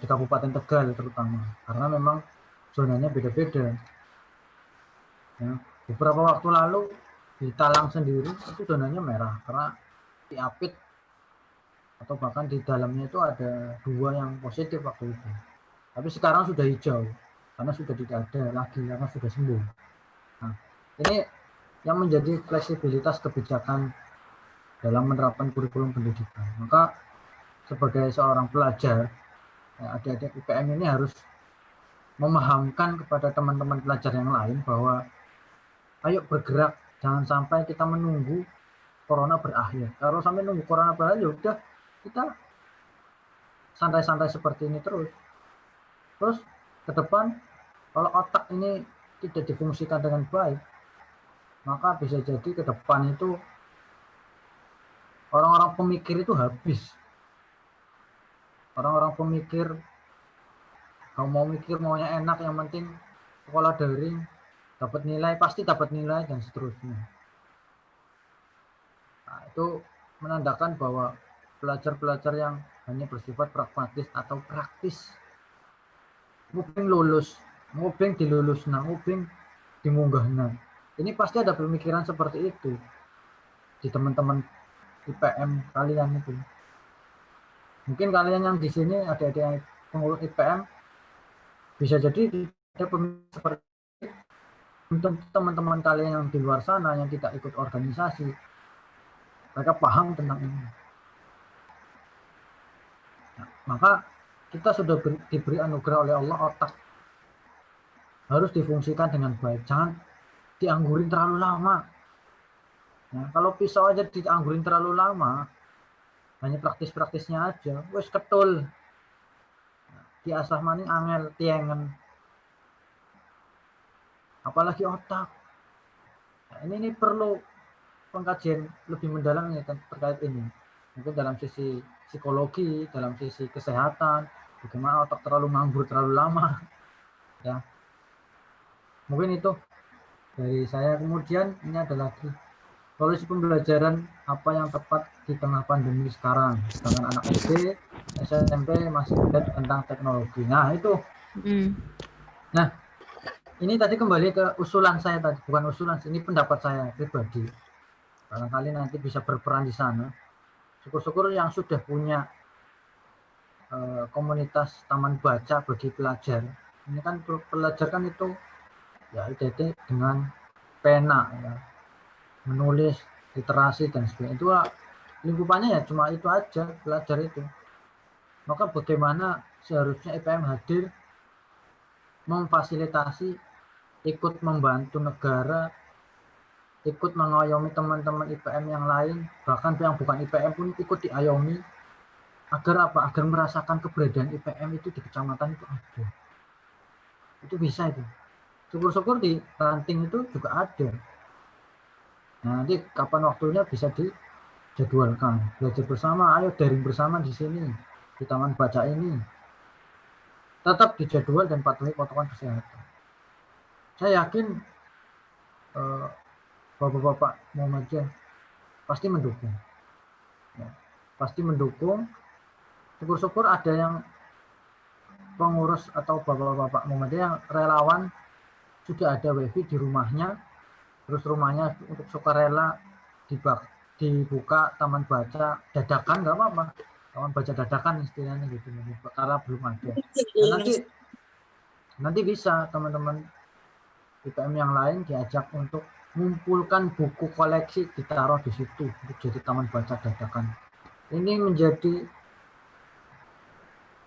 di Kabupaten Tegal terutama, karena memang zonanya beda-beda. Ya, beberapa waktu lalu di Talang sendiri itu zonanya merah karena diapit atau bahkan di dalamnya itu ada 2 yang positif waktu itu. Tapi sekarang sudah hijau karena sudah tidak ada lagi, karena sudah sembuh. Nah, ini yang menjadi fleksibilitas kebijakan dalam menerapkan kurikulum pendidikan. Maka sebagai seorang pelajar, adik-adik IPM ini harus memahamkan kepada teman-teman pelajar yang lain bahwa ayo bergerak, jangan sampai kita menunggu corona berakhir. Kalau sampai nunggu corona berakhir, ya udah kita santai-santai seperti ini terus. Terus ke depan, kalau otak ini tidak difungsikan dengan baik, maka bisa jadi ke depan itu orang-orang pemikir itu habis. Orang-orang pemikir, kalau mau mikir maunya enak, yang penting sekolah daring, dapat nilai, pasti dapat nilai, dan seterusnya. Nah, itu menandakan bahwa pelajar-pelajar yang hanya bersifat pragmatis atau praktis, nguping lulus, nguping dilulus, nguping dimunggah. Ini pasti ada pemikiran seperti itu di teman-teman IPM kalian itu. Mungkin kalian yang di sini ada yang pengurus IPM bisa jadi ada pemikiran seperti itu. Untuk teman-teman kalian yang di luar sana yang tidak ikut organisasi, mereka paham tentang ini. Nah, maka kita sudah diberi anugerah oleh Allah, otak harus difungsikan dengan baik. Jangan dianggurin terlalu lama. Nah, kalau pisau aja dianggurin terlalu lama, hanya praktis-praktisnya aja, wes ketul. Diasah maning angel tiengen. Apalagi otak. Nah, ini perlu pengkajian lebih mendalam ya terkait ini. Mungkin dalam sisi psikologi, dalam sisi kesehatan, bagaimana otak terlalu nganggur terlalu lama. Ya. Mungkin itu dari saya. Kemudian ini ada lagi solusi pembelajaran apa yang tepat di tengah pandemi sekarang. Sedangkan anak SD, SMP masih belajar tentang teknologi. Nah, itu. Nah, ini tadi kembali ke usulan saya tadi, bukan usulan, ini pendapat saya pribadi. Barangkali nanti bisa berperan di sana. Syukur-syukur yang sudah punya komunitas taman baca bagi pelajar. Ini kan pelajar kan itu ya identik dengan pena, ya, menulis, literasi dan sebagainya. Itu lingkupannya ya cuma itu aja, pelajar itu. Maka bagaimana seharusnya IPM hadir memfasilitasi, ikut membantu negara, ikut mengayomi teman-teman IPM yang lain, bahkan yang bukan IPM pun ikut diayomi, agar apa? Agar merasakan keberadaan IPM itu di kecamatan itu ada. Itu bisa itu. Syukur-syukur di ranting itu juga ada. Nah, nanti kapan waktunya bisa dijadwalkan. Belajar bersama, ayo daring bersama di sini, di taman baca ini. Tetap dijadwal dan patuhi protokol kesehatan. Saya yakin Bapak-bapak Muhammadiyah pasti mendukung. Ya, pasti mendukung. Syukur-syukur ada yang pengurus atau bapak-bapak Muhammadiyah yang relawan sudah ada wifi di rumahnya, terus rumahnya untuk sukarela dibuka taman baca dadakan, nggak apa-apa, taman baca dadakan istilahnya gitu, karena belum ada. Nah, nanti bisa teman-teman IPM yang lain diajak untuk mengumpulkan buku koleksi, ditaruh di situ untuk jadi taman baca dadakan. Ini menjadi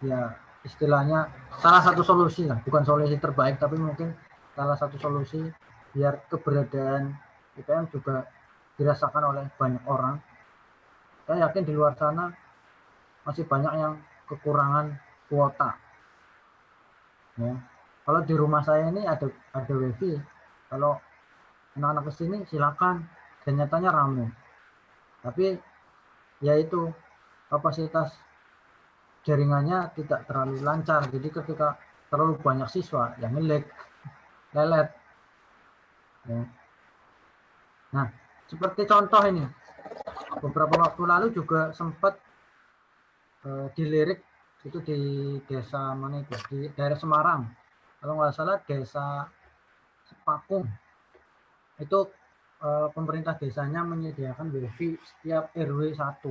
ya istilahnya salah satu solusi lah, bukan solusi terbaik tapi mungkin salah satu solusi biar keberadaan IPM juga dirasakan oleh banyak orang. Saya yakin di luar sana masih banyak yang kekurangan kuota. Ya. Kalau di rumah saya ini ada wifi, kalau anak-anak kesini silakan, dan nyatanya ramai. Tapi yaitu kapasitas jaringannya tidak terlalu lancar, jadi ketika terlalu banyak siswa yang lelet. Ya. Nah, seperti contoh ini, beberapa waktu lalu juga sempat dilirik itu di desa mana itu, di daerah Semarang, kalau nggak salah desa Sepakung, itu pemerintah desanya menyediakan wifi setiap RW 1.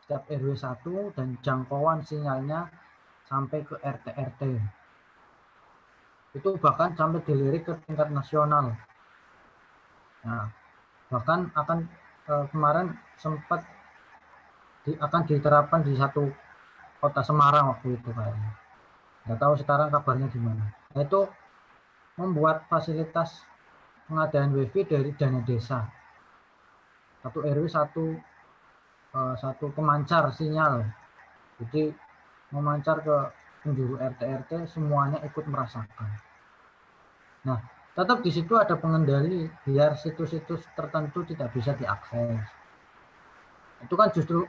Setiap RW 1 dan jangkauan sinyalnya sampai ke RT-RT. Itu bahkan sampai dilirik ke tingkat nasional. Nah, bahkan akan kemarin sempat akan diterapkan di satu kota Semarang waktu itu kayaknya. Nggak tahu sekarang kabarnya gimana. Nah, itu membuat fasilitas pengadaan wifi dari dana desa. Satu RW satu pemancar sinyal. Jadi memancar ke penjuru RT-RT, semuanya ikut merasakan. Nah, tetap di situ ada pengendali biar situs-situs tertentu tidak bisa diakses. Itu kan justru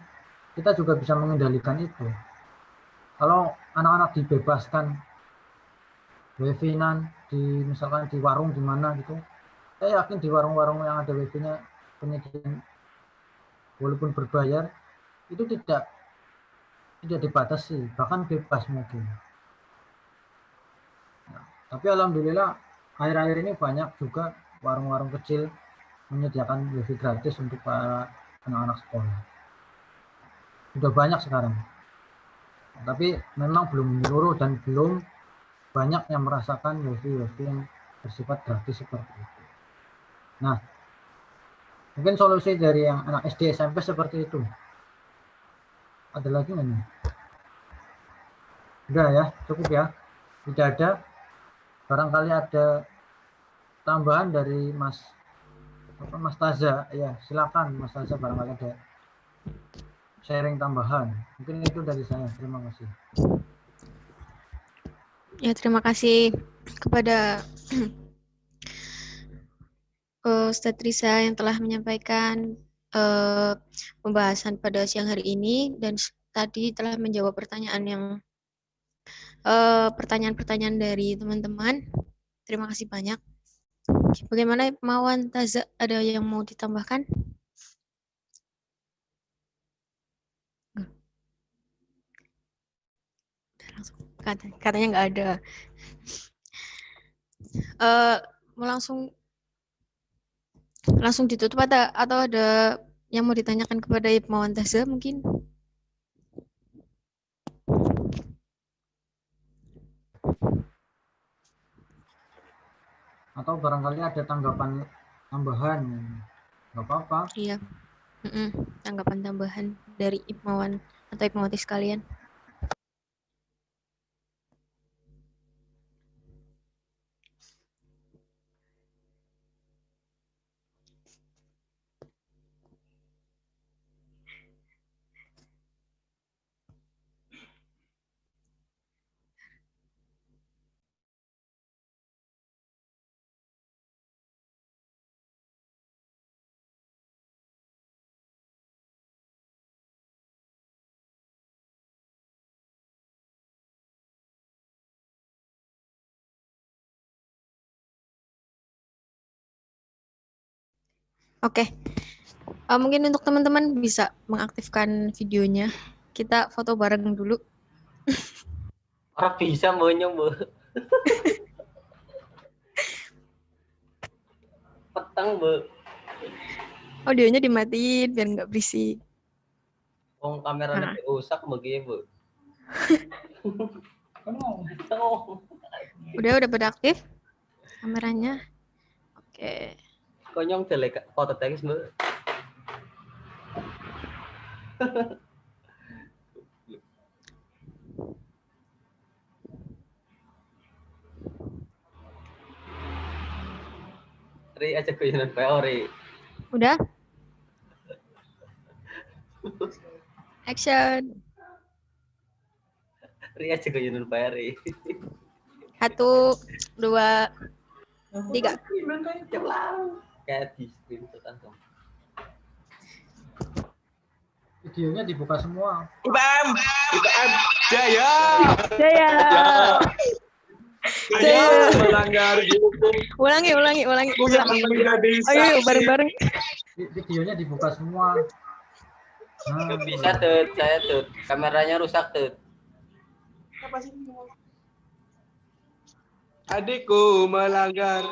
kita juga bisa mengendalikan itu. Kalau anak-anak dibebaskan wifi-nan misalkan di warung di mana gitu, saya yakin di warung-warung yang ada wifi-nya penyediaan walaupun berbayar itu tidak dibatasi, bahkan bebas mungkin. Nah, tapi alhamdulillah akhir-akhir ini banyak juga warung-warung kecil menyediakan wifi gratis untuk para anak-anak sekolah. Sudah banyak sekarang. Tapi memang belum menyeluruh dan belum banyak yang merasakan wifi yang bersifat gratis seperti itu. Nah, mungkin solusi dari yang anak SD SMP seperti itu. Ada lagi nggak nih? Udah ya, cukup ya. Tidak ada. Barangkali ada tambahan dari Mas Taza. Ya, silakan Mas Taza, barangkali ada sharing tambahan. Mungkin itu dari saya. Terima kasih. Ya, terima kasih kepada Ustadz Risa yang telah menyampaikan pembahasan pada siang hari ini dan tadi telah menjawab pertanyaan-pertanyaan dari teman-teman. Terima kasih banyak. Bagaimana Mawon Taza, ada yang mau ditambahkan? Katanya nggak ada. Mau langsung ditutup atau ada yang mau ditanyakan kepada Ibu Mawantaza mungkin? Atau barangkali ada tanggapan tambahan, nggak apa-apa. Iya. Tanggapan tambahan dari Ibu Mawan atau Ibu Mawati sekalian. Oke. Mungkin untuk teman-teman bisa mengaktifkan videonya. Kita foto bareng dulu. Orang bisa monyong, Bu. Petang, Bu. Audionya dimatiin biar nggak berisik. Kameranya rusak begini, Bu. Udah pada aktif kameranya. Oke. Konyong delek foto teks, Bu. Ri aja kuyonan Ri. Udah? Action. Ri aja kuyonan Ri. 1, 2, 3. Kayak di screenshot antum. Videonya dibuka semua. IPM Jaya. Jaya. Jaya melanggar hukum. Ulangi. Menjadi Ayo bareng-bareng. Videonya dibuka semua. Nggak bisa, Tut. Saya, Tut. Kameranya rusak, Tut. Adikku melanggar